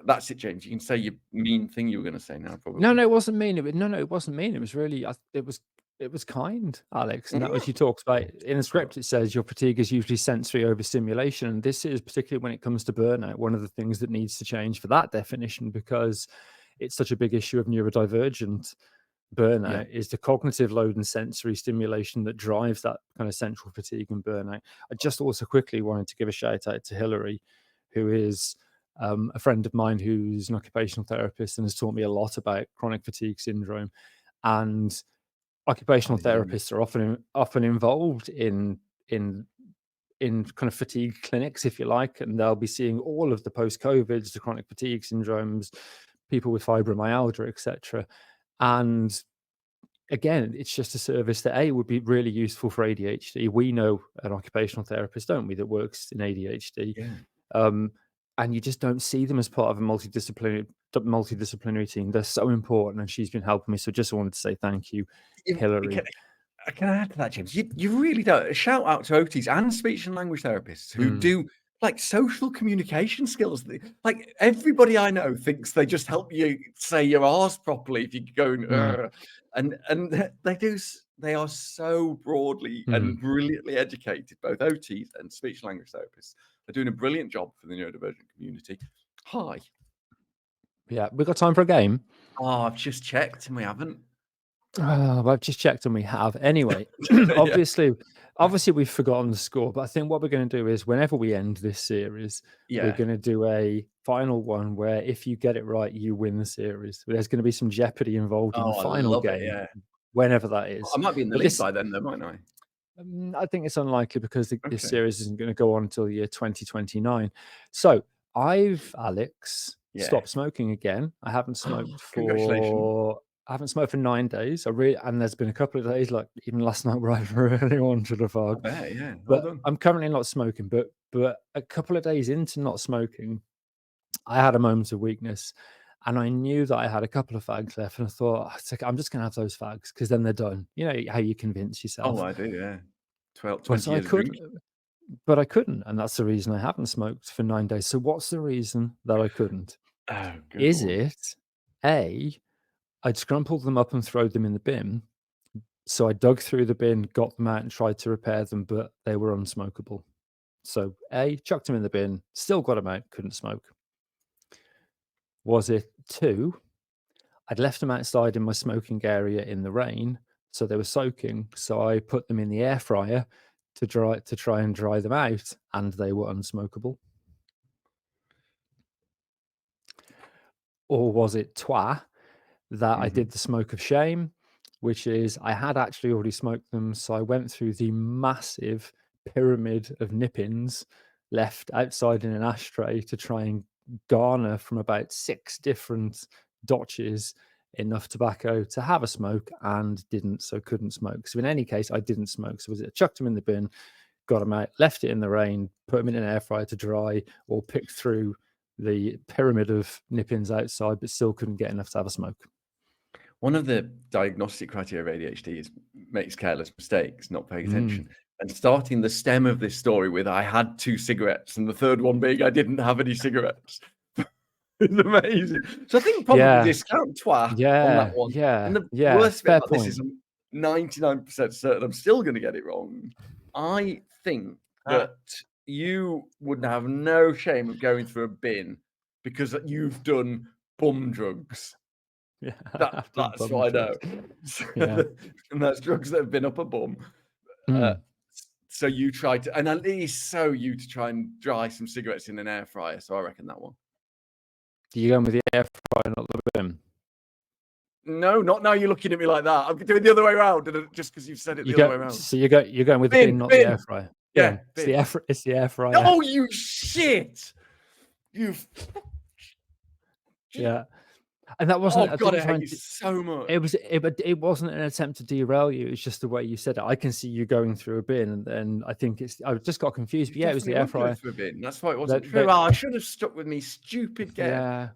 That's it, James. You can say your mean thing you were going to say now, probably. No, it wasn't mean. It wasn't mean. It was really, it was kind, Alex. And that was, you talked about in the script, it says your fatigue is usually sensory overstimulation. And this is particularly when it comes to burnout, one of the things that needs to change for that definition, because it's such a big issue of neurodivergent burnout is the cognitive load and sensory stimulation that drives that kind of central fatigue and burnout. I just also quickly wanted to give a shout out to Hillary, who is a friend of mine who's an occupational therapist and has taught me a lot about chronic fatigue syndrome. And occupational therapists are often involved in kind of fatigue clinics, if you like, and they'll be seeing all of the post-COVIDs, the chronic fatigue syndromes, people with fibromyalgia, etc. And again, it's just a service that would be really useful for ADHD. We know an occupational therapist, don't we, that works in ADHD. And you just don't see them as part of a multidisciplinary team. They're so important, and she's been helping me. So just wanted to say thank you, Hillary. Can I add to that, James? You really don't. A shout out to OTs and speech and language therapists who do like social communication skills. Like everybody I know thinks they just help you say your R's properly if you go and they do. They are so broadly and brilliantly educated, both OTs and speech and language therapists. They're doing a brilliant job for the neurodivergent community. Hi. Yeah, we got time for a game. Oh, I've just checked and we haven't. Well, I've just checked and we have. Anyway, obviously we've forgotten the score, but I think what we're going to do is whenever we end this series, we're going to do a final one where if you get it right, you win the series. There's going to be some jeopardy involved in the final game, whenever that is. I might be in the lead by then, though, mightn't I? I think it's unlikely because this Okay. series isn't going to go on until the year 2029. So I've, Alex, Yeah. stopped smoking again. I haven't smoked Congratulations. I haven't smoked for 9 days. And there's been a couple of days, like even last night, where I've really wanted a I fag. bet, yeah. Well But done. I'm currently not smoking. But a couple of days into not smoking, I had a moment of weakness, and I knew that I had a couple of fags left, and I thought, "Oh, it's okay, I'm just going to have those fags because then they're done." You know how you convince yourself. Oh, I do, yeah. 20 But I years of drinking. couldn't, and that's the reason I haven't smoked for 9 days. So what's the reason that I couldn't? Oh, good Is one. it A, I'd scrumpled them up and throw them in the bin. So I dug through the bin, got them out, and tried to repair them, but they were unsmokable. So A, chucked them in the bin, still got them out, couldn't smoke. Was it 2, I'd left them outside in my smoking area in the rain, so they were soaking. So I put them in the air fryer to try and dry them out, and they were unsmokable. Or was it trois that I did the smoke of shame, which is I had actually already smoked them, so I went through the massive pyramid of nip-ins left outside in an ashtray to try and garner from about 6 different dotches enough tobacco to have a smoke, and didn't, so couldn't smoke. So in any case, I didn't smoke. So was it I chucked them in the bin, got them out, left it in the rain, put them in an air fryer to dry, or picked through the pyramid of nip-ins outside, but still couldn't get enough to have a smoke? One of the diagnostic criteria of ADHD is makes careless mistakes, not paying attention. And starting the stem of this story with I had 2 cigarettes, and the third one being I didn't have any cigarettes. It's amazing. So I think probably discount twa on that one. And the worst bit about this is I'm 99% certain I'm still going to get it wrong. I think that you would have no shame of going through a bin because you've done bum drugs. Yeah, That's what I know. Yeah. And that's drugs that have been up a bum. So you tried to, and at least you to try and dry some cigarettes in an air fryer. So I reckon that one. Do you go with the air fryer, not the bin? No, not now. You're looking at me like that. I'm doing the other way around, just because you've said it the other way around. So you're going with the bin, not the air fryer. Yeah, it's the air fryer. Oh, you shit! Yeah. And that wasn't. Oh God, I hate you so much. It wasn't an attempt to derail you. It's just the way you said it. I can see you going through a bin, and then I think I just got confused. But yeah, it was the air fryer. Through a bin. That's why it wasn't true. I should have stuck with me. Stupid game. Yeah,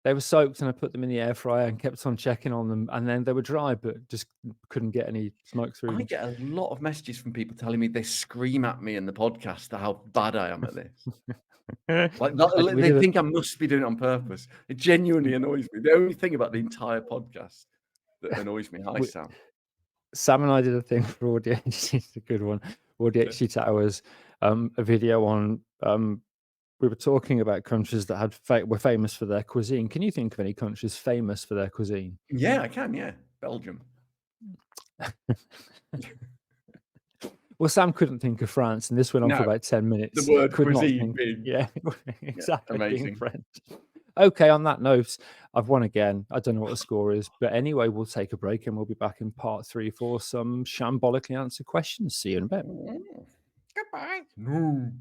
they were soaked, and I put them in the air fryer and kept on checking on them, and then they were dry, but just couldn't get any smoke through them. I get a lot of messages from people telling me they scream at me in the podcast how bad I am at this. Like they think I must be doing it on purpose. It genuinely annoys me. The only thing about the entire podcast that annoys me. Hi, Sam. Sam and I did a thing for AuDHD. It's a good one. AuDHD Towers. A video on. We were talking about countries that were famous for their cuisine. Can you think of any countries famous for their cuisine? Yeah, I can. Yeah, Belgium. Well, Sam couldn't think of France, and this went on for about 10 minutes. The word cuisine being... Yeah, exactly. Amazing. Being French. Okay, on that note, I've won again. I don't know what the score is, but anyway, we'll take a break and we'll be back in part 3 for some shambolically answered questions. See you in a bit. Goodbye. No.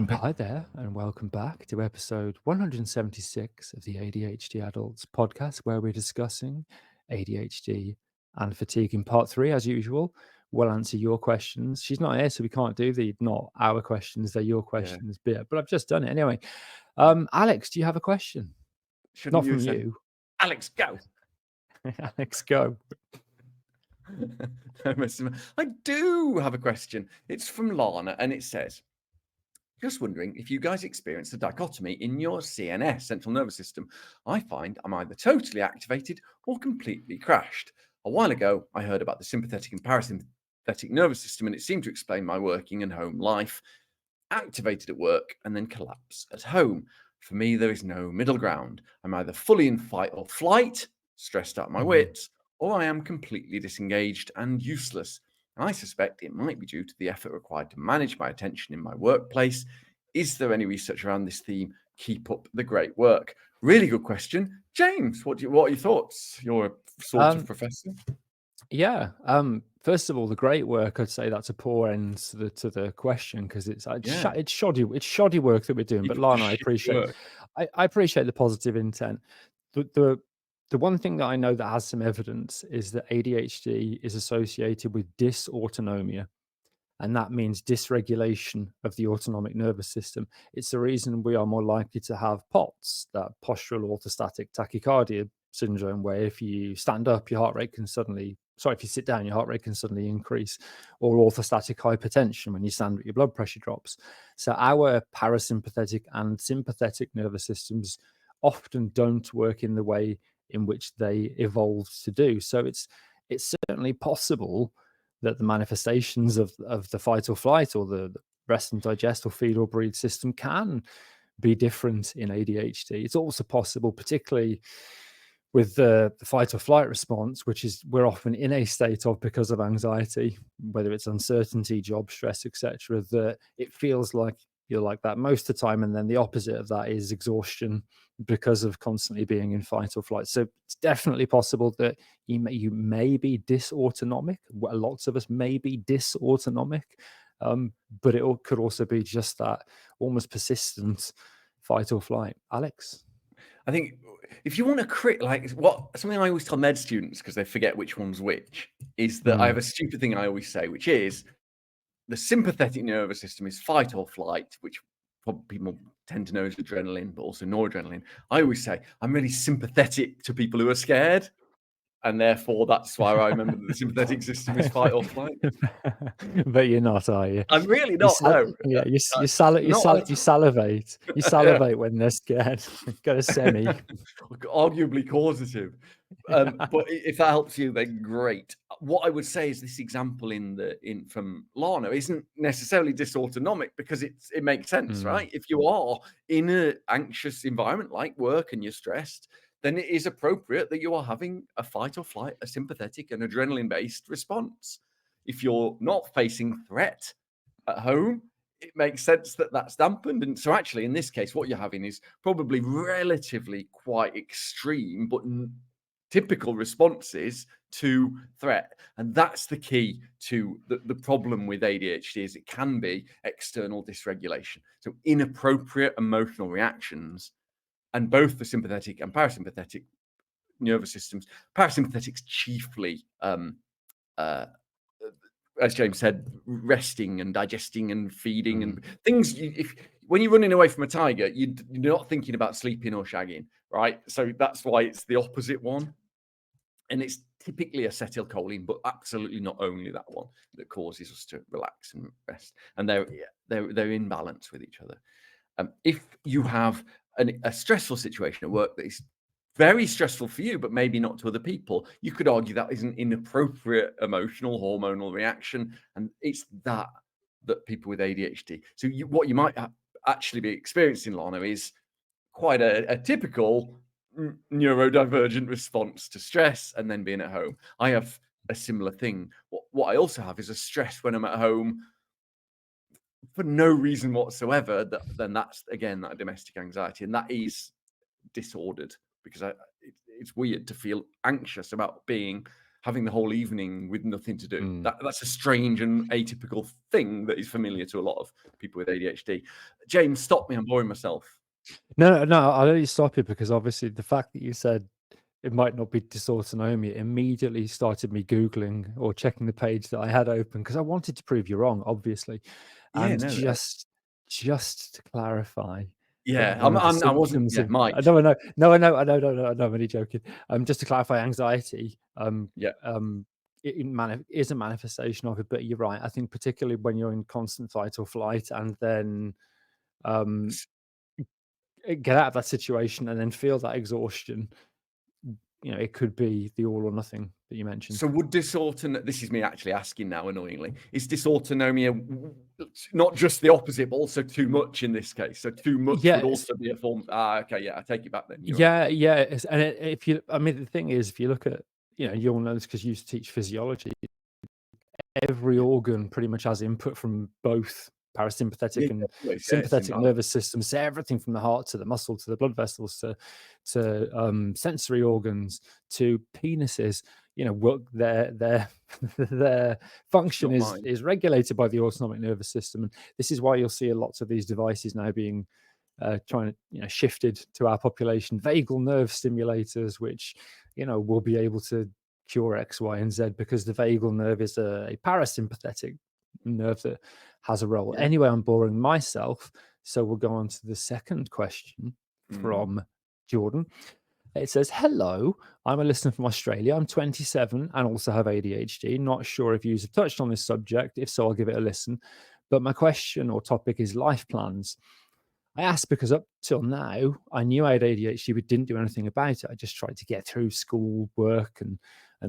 Hi there, and welcome back to episode 176 of the ADHD Adults podcast, where we're discussing ADHD and fatigue. In part 3, as usual, we'll answer your questions. She's not here, so we can't do not our questions, they're your questions bit, but I've just done it anyway. Alex, do you have a question? Not from you. Alex, go. Alex, go. I do have a question. It's from Lana, and it says, just wondering if you guys experience a dichotomy in your CNS, central nervous system. I find I'm either totally activated or completely crashed. A while ago, I heard about the sympathetic and parasympathetic nervous system, and it seemed to explain my working and home life. Activated at work and then collapse at home. For me, there is no middle ground. I'm either fully in fight or flight, stressed out my wits, or I am completely disengaged and useless. I suspect it might be due to the effort required to manage my attention in my workplace. Is there any research around this theme? Keep up the great work. Really good question. James, what are your thoughts? You're a sort of professor. Yeah. First of all, the great work, I'd say that's a poor end to the question, because it's shoddy work that we're doing. But Lana, I appreciate the positive intent. The one thing that I know that has some evidence is that ADHD is associated with dysautonomia, and that means dysregulation of the autonomic nervous system. It's the reason we are more likely to have POTS, that postural orthostatic tachycardia syndrome, where if you stand up, your heart rate can suddenly, if you sit down, your heart rate can suddenly increase, or orthostatic hypertension, when you stand up, your blood pressure drops. So our parasympathetic and sympathetic nervous systems often don't work in the way in which they evolved to do. So it's certainly possible that the manifestations of the fight or flight, or the rest and digest, or feed or breathe system, can be different in ADHD. It's also possible, particularly with the fight or flight response, which is we're often in a state of because of anxiety, whether it's uncertainty, job stress, etc., that it feels like you're like that most of the time. And then the opposite of that is exhaustion, because of constantly being in fight or flight. So it's definitely possible that you may be dysautonomic. Lots of us may be dysautonomic, but it could also be just that almost persistent fight or flight. Alex? I think if you want to something I always tell med students, because they forget which one's which, is that I have a stupid thing I always say, which is the sympathetic nervous system is fight or flight, which people tend to know as adrenaline, but also noradrenaline. I always say I'm really sympathetic to people who are scared, and therefore that's why I remember that the sympathetic system is fight or flight. But you're not, are you? I'm really not. No. Yeah, you salivate. You salivate when they're scared. Got a semi. Arguably causative. But if that helps you, then great. What I would say is this example from Lana isn't necessarily dysautonomic, because it makes sense, right? If you are in an anxious environment like work and you're stressed, then it is appropriate that you are having a fight or flight, a sympathetic and adrenaline-based response. If you're not facing threat at home, it makes sense that that's dampened. And so actually, in this case, what you're having is probably relatively quite extreme, but typical responses to threat. And that's the key to the problem with ADHD, is it can be external dysregulation. So inappropriate emotional reactions, and both the sympathetic and parasympathetic nervous systems. Parasympathetics chiefly, as James said, resting and digesting and feeding and things. When you're running away from a tiger, you're not thinking about sleeping or shagging, right? So that's why it's the opposite one. And it's typically acetylcholine, but absolutely not only that one, that causes us to relax and rest. And they're in balance with each other. If you have a stressful situation at work that is very stressful for you, but maybe not to other people, you could argue that is an inappropriate emotional hormonal reaction. And it's that people with ADHD. So what you might actually be experiencing, Lana, is quite a typical neurodivergent response to stress and then being at home. I have a similar thing. What I also have is a stress when I'm at home for no reason whatsoever. Then that's, again, that domestic anxiety, and that is disordered, because it's weird to feel anxious about having the whole evening with nothing to do. That's a strange and atypical thing that is familiar to a lot of people with ADHD. James, stop me, I'm boring myself. No, I'll only stop you because obviously the fact that you said it might not be dysautonomia immediately started me Googling or checking the page that I had open, because I wanted to prove you wrong, obviously. And just to clarify. Yeah, I wasn't. Yeah, Mike. No, I'm only joking. Just to clarify, anxiety. It is a manifestation of it, but you're right. I think particularly when you're in constant fight or flight, and then get out of that situation and then feel that exhaustion, it could be the all or nothing that you mentioned. So would this is me actually asking now, annoyingly, is dysautonomia not just the opposite, but also too much in this case? So too much would also be a form. Okay, yeah, I take it back then. And the thing is, if you look at, you'll know this because you used to teach physiology, every organ pretty much has input from both parasympathetic and always, sympathetic imbalance. nervous systems, so everything from the heart to the muscle to the blood vessels to sensory organs to penises, work their their function Not mine. is regulated by the autonomic nervous system. And this is why you'll see lots of these devices now being trying to shifted to our population. Vagal nerve stimulators, which will be able to cure X, Y, and Z, because the vagal nerve is a parasympathetic nerve that has a role. Yeah. Anyway, I'm boring myself, so we'll go on to the second question from Jordan. It says, hello, I'm a listener from Australia. I'm 27 and also have ADHD. Not sure if you have touched on this subject. If so, I'll give it a listen. But my question or topic is life plans. I asked because up till now, I knew I had ADHD, but didn't do anything about it. I just tried to get through school, work, and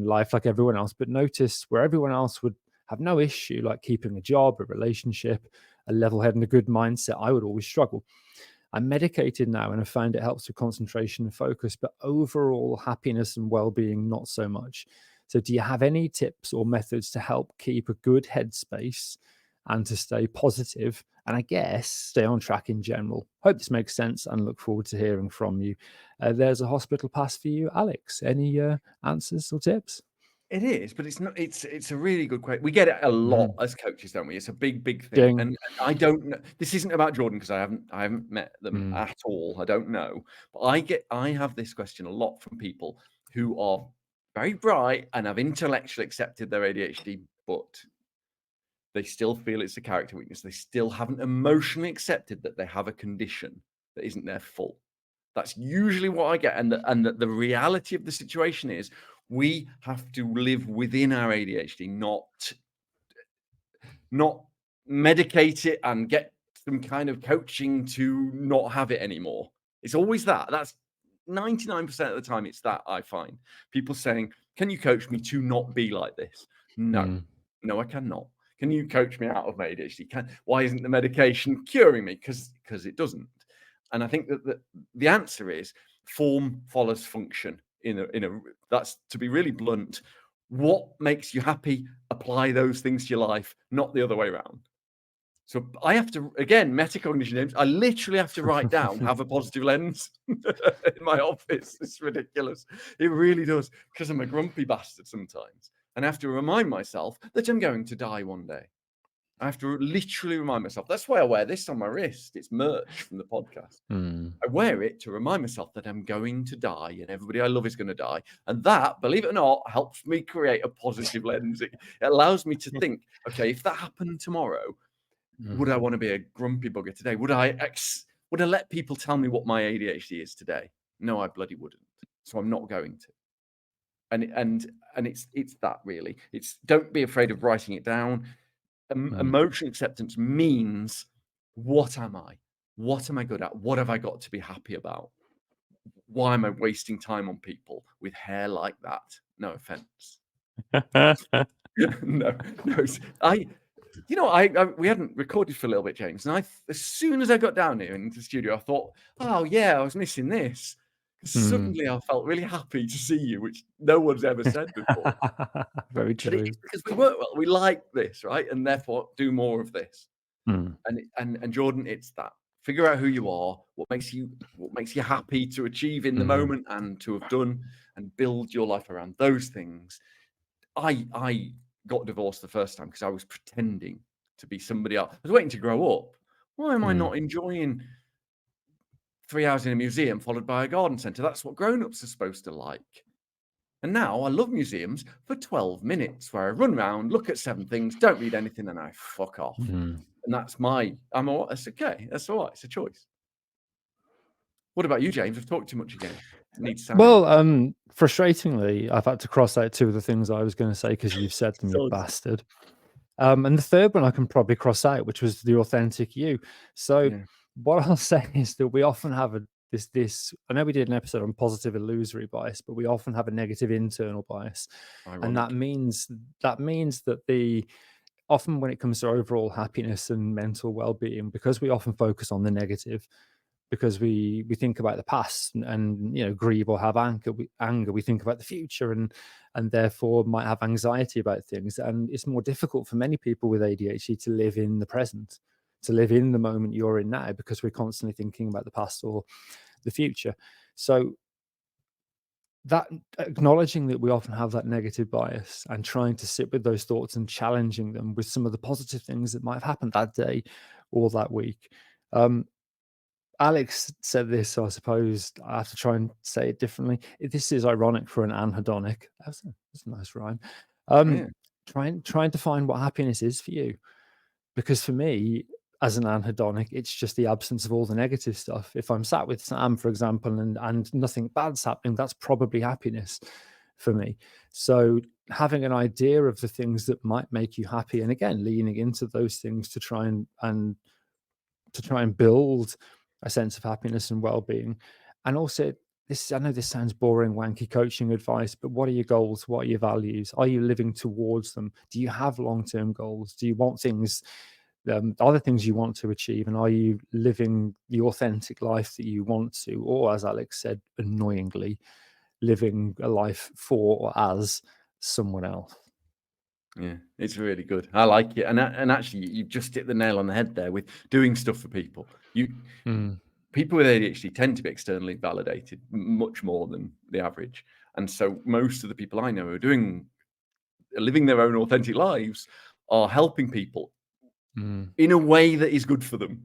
life like everyone else, but noticed where everyone else would have no issue, like keeping a job, a relationship, a level head, and a good mindset, I would always struggle. I'm medicated now and have found it helps with concentration and focus, but overall happiness and well-being, not so much. So do you have any tips or methods to help keep a good headspace and to stay positive, and I guess stay on track in general? Hope this makes sense and look forward to hearing from you. There's a hospital pass for you, Alex. Any answers or tips? It is, but it's not. It's a really good question. We get it a lot as coaches, don't we? It's a big thing. Ding. And I don't know. This isn't about Jordan because I haven't met them at all. I don't know. But I have this question a lot from people who are very bright and have intellectually accepted their ADHD, but they still feel it's a character weakness. They still haven't emotionally accepted that they have a condition that isn't their fault. That's usually what I get. And the reality of the situation is we have to live within our ADHD, not medicate it and get some kind of coaching to not have it anymore. It's always that. That's 99% of the time. It's that I find people saying, can you coach me to not be like this? No, I cannot. Can you coach me out of my ADHD? Why isn't the medication curing me? Because it doesn't. And I think that the answer is form follows function. That's, to be really blunt, what makes you happy, apply those things to your life, not the other way around. So I have to, again, metacognition, James, I literally have to write down, have a positive lens in my office. It's ridiculous. It really does, because I'm a grumpy bastard sometimes. And I have to remind myself that I'm going to die one day. I have to literally remind myself. That's why I wear this on my wrist. It's merch from the podcast. I wear it to remind myself that I'm going to die and everybody I love is going to die. And that, believe it or not, helps me create a positive lens. It allows me to think, okay, if that happened tomorrow, would I want to be a grumpy bugger today? Would I let people tell me what my ADHD is today? No, I bloody wouldn't. So I'm not going to. And it's that really. It's don't be afraid of writing it down. Emotional acceptance means, what am I? What am I good at? What have I got to be happy about? Why am I wasting time on people with hair like that? No offense. no. We hadn't recorded for a little bit, James. And as soon as I got down here into the studio, I thought, oh yeah, I was missing this. Suddenly I felt really happy to see you, which no one's ever said before. Very true. But it's because we work well. We like this, right? And therefore do more of this. And Jordan, it's that. Figure out who you are, what makes you happy to achieve in the moment and to have done, and build your life around those things. I got divorced the first time because I was pretending to be somebody else. I was waiting to grow up. Why am I not enjoying 3 hours in a museum followed by a garden centre? That's what grown-ups are supposed to like. And now I love museums for 12 minutes where I run around, look at 7 things, don't read anything, and I fuck off. And that's that's okay. That's all right. It's a choice. What about you, James? I've talked too much again. Well, frustratingly, I've had to cross out 2 of the things I was going to say because you've said them, you bastard. And the third one I can probably cross out, which was the authentic you. So what I'll say is that we often have this. I know we did an episode on positive illusory bias, but we often have a negative internal bias. Ironic. And that means that often when it comes to overall happiness and mental well-being, because we often focus on the negative, because we think about the past and grieve or have anger, we think about the future and therefore might have anxiety about things. And it's more difficult for many people with ADHD to live in the present, to live in the moment you're in now, because we're constantly thinking about the past or the future. So that acknowledging that we often have that negative bias and trying to sit with those thoughts and challenging them with some of the positive things that might have happened that day or that week. Alex said this, so I suppose I have to try and say it differently. This is ironic for an anhedonic. That's a nice rhyme. Yeah. Trying to find what happiness is for you, because for me, as an anhedonic, it's just the absence of all the negative stuff. If I'm sat with Sam, for example, and nothing bad's happening, that's probably happiness for me. So having an idea of the things that might make you happy, and again, leaning into those things to try and build a sense of happiness and well-being. And also, I know this sounds boring, wanky coaching advice, but what are your goals? What are your values? Are you living towards them? Do you have long-term goals? Do you want things, other things you want to achieve? And are you living the authentic life that you want to? Or, as Alex said, annoyingly, living a life for or as someone else? Yeah, it's really good. I like it. And actually, you just hit the nail on the head there with doing stuff for people. People with ADHD tend to be externally validated much more than the average. And so most of the people I know who are living their own authentic lives are helping people in a way that is good for them.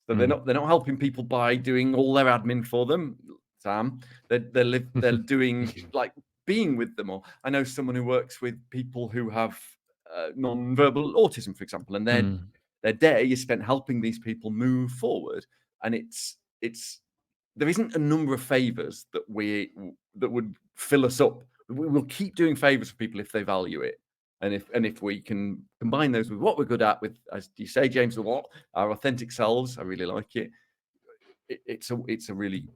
So they're not helping people by doing all their admin for them, Sam. They're doing like being with them. Or I know someone who works with people who have non-verbal autism, for example, and their day is spent helping these people move forward. And it's there isn't a number of favors that would fill us up. We'll keep doing favors for people if they value it. And if we can combine those with what we're good at, with, as you say, James, with what our authentic selves, I really like it. It's a really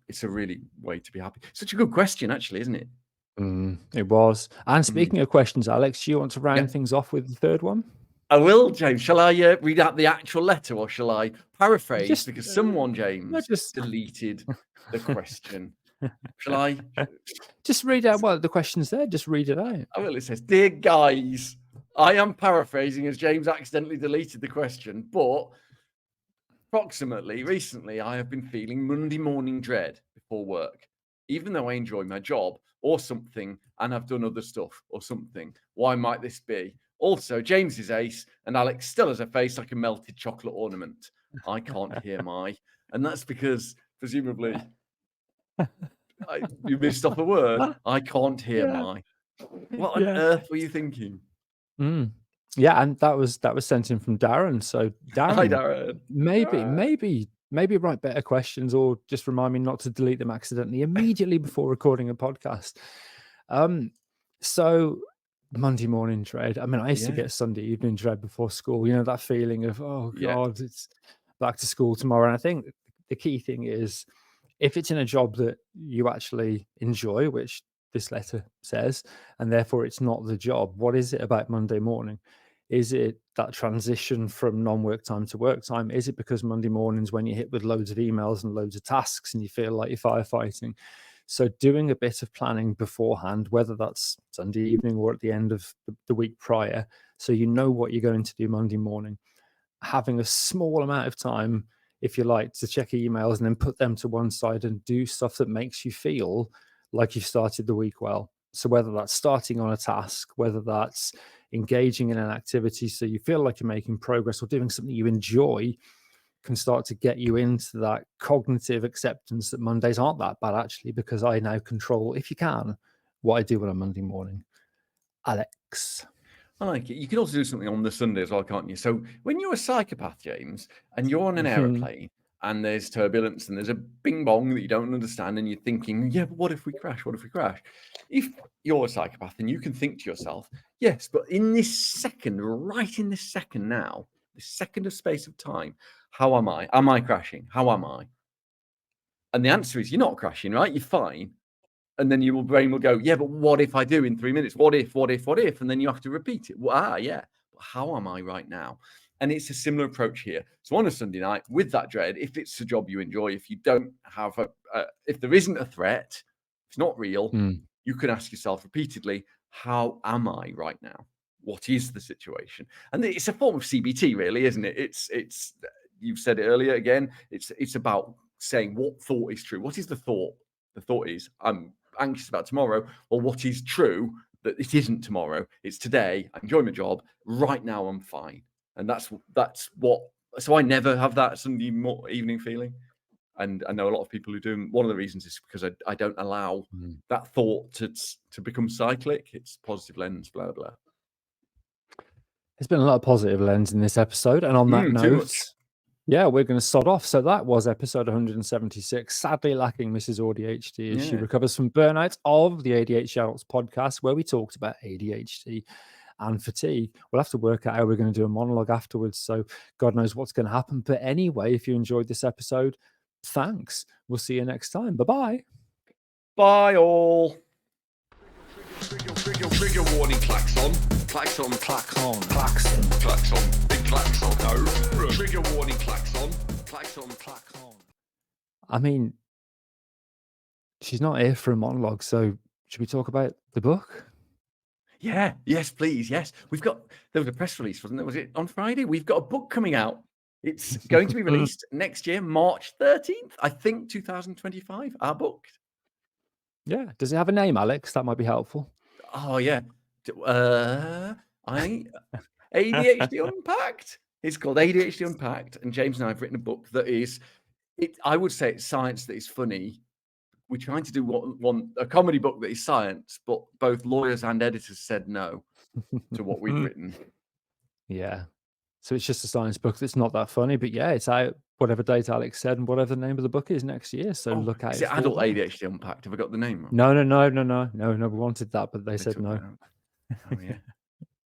way to be happy. Such a good question, actually, isn't it? It was. And speaking of questions, Alex, do you want to round things off with the third one? I will, James. Shall I read out the actual letter, or shall I paraphrase? Because someone, James, deleted the question. Shall I? Just read out what the question's there. Just read it out. Oh, well, it says, "Dear guys, I am paraphrasing as James accidentally deleted the question, but approximately recently I have been feeling Monday morning dread before work, even though I enjoy my job or something and have done other stuff or something. Why might this be? Also, James is ace and Alex still has a face like a melted chocolate ornament. I can't hear my..." And that's because, presumably, you missed off a word. I can't hear my. What on earth were you thinking? Yeah, and that was sent in from Darren. So Darren, Hi, Darren. Maybe write better questions, or just remind me not to delete them accidentally immediately before recording a podcast. So Monday morning dread. I mean, I used to get Sunday evening dread before school. You know, that feeling of, oh God, it's back to school tomorrow. And I think the key thing is, if it's in a job that you actually enjoy, which this letter says, and therefore it's not the job, what is it about Monday morning? Is it that transition from non-work time to work time? Is it because Monday mornings when you're hit with loads of emails and loads of tasks and you feel like you're firefighting? So doing a bit of planning beforehand, whether that's Sunday evening or at the end of the week prior, so you know what you're going to do Monday morning, having a small amount of time, if you like, to check emails and then put them to one side and do stuff that makes you feel like you've started the week well. So whether that's starting on a task, whether that's engaging in an activity so you feel like you're making progress, or doing something you enjoy, can start to get you into that cognitive acceptance that Mondays aren't that bad, actually, because I now control, if you can, what I do on a Monday morning. Alex. I like it. You can also do something on the Sunday as well, can't you? So when you're a psychopath, James, and you're on an aeroplane and there's turbulence and there's a bing bong that you don't understand and you're thinking, yeah, but what if we crash? What if we crash? If you're a psychopath, then you can think to yourself, yes, but in this second, right in this second now, this second of space of time, how am I? Am I crashing? How am I? And the answer is you're not crashing, right? You're fine. And then your brain will go, yeah, but what if I do in 3 minutes? What if? And then you have to repeat it. Well, yeah, but how am I right now? And it's a similar approach here. So on a Sunday night, with that dread, if it's a job you enjoy, if you don't have if there isn't a threat, it's not real, you can ask yourself repeatedly, how am I right now? What is the situation? And it's a form of CBT, really, isn't it? It's you've said it earlier again. It's about saying what thought is true. What is the thought? The thought is I'm anxious about tomorrow. Or what is true that it isn't tomorrow? It's today. I enjoy my job. Right now I'm fine. And that's what. So I never have that Sunday evening feeling. And I know a lot of people who do. One of the reasons is because I don't allow that thought to become cyclic. It's positive lens, blah, blah. There's been a lot of positive lens in this episode. And on that note, yeah, we're going to sod off. So that was episode 176, sadly lacking Mrs AuDHD as she recovers from burnout of the ADHD Adults podcast, where we talked about ADHD and fatigue. We'll have to work out how we're going to do a monologue afterwards. So God knows what's going to happen. But anyway, if you enjoyed this episode, thanks. We'll see you next time. Bye-bye. Bye all. Trigger warning, klaxon. Klaxon. Big klaxon. No. Trigger warning, klaxon. Klaxon. I mean, she's not here for a monologue, so should we talk about the book? Yeah. Yes, please. Yes. There was a press release, wasn't there? Was it on Friday? We've got a book coming out. It's going to be released next year, March 13th, I think, 2025. Our book. Yeah. Does it have a name, Alex? That might be helpful. Oh, yeah. ADHD Unpacked. It's called ADHD Unpacked. And James and I have written a book that is, I would say it's science that is funny. We're trying to do a comedy book that is science, but both lawyers and editors said no to what we've written. Yeah. So it's just a science book that's not that funny, but yeah, it's out whatever date Alex said and whatever the name of the book is next year. So look at it. Is it Adult ADHD Unpacked? Have I got the name wrong? No. We wanted that, but they said no. Oh, yeah.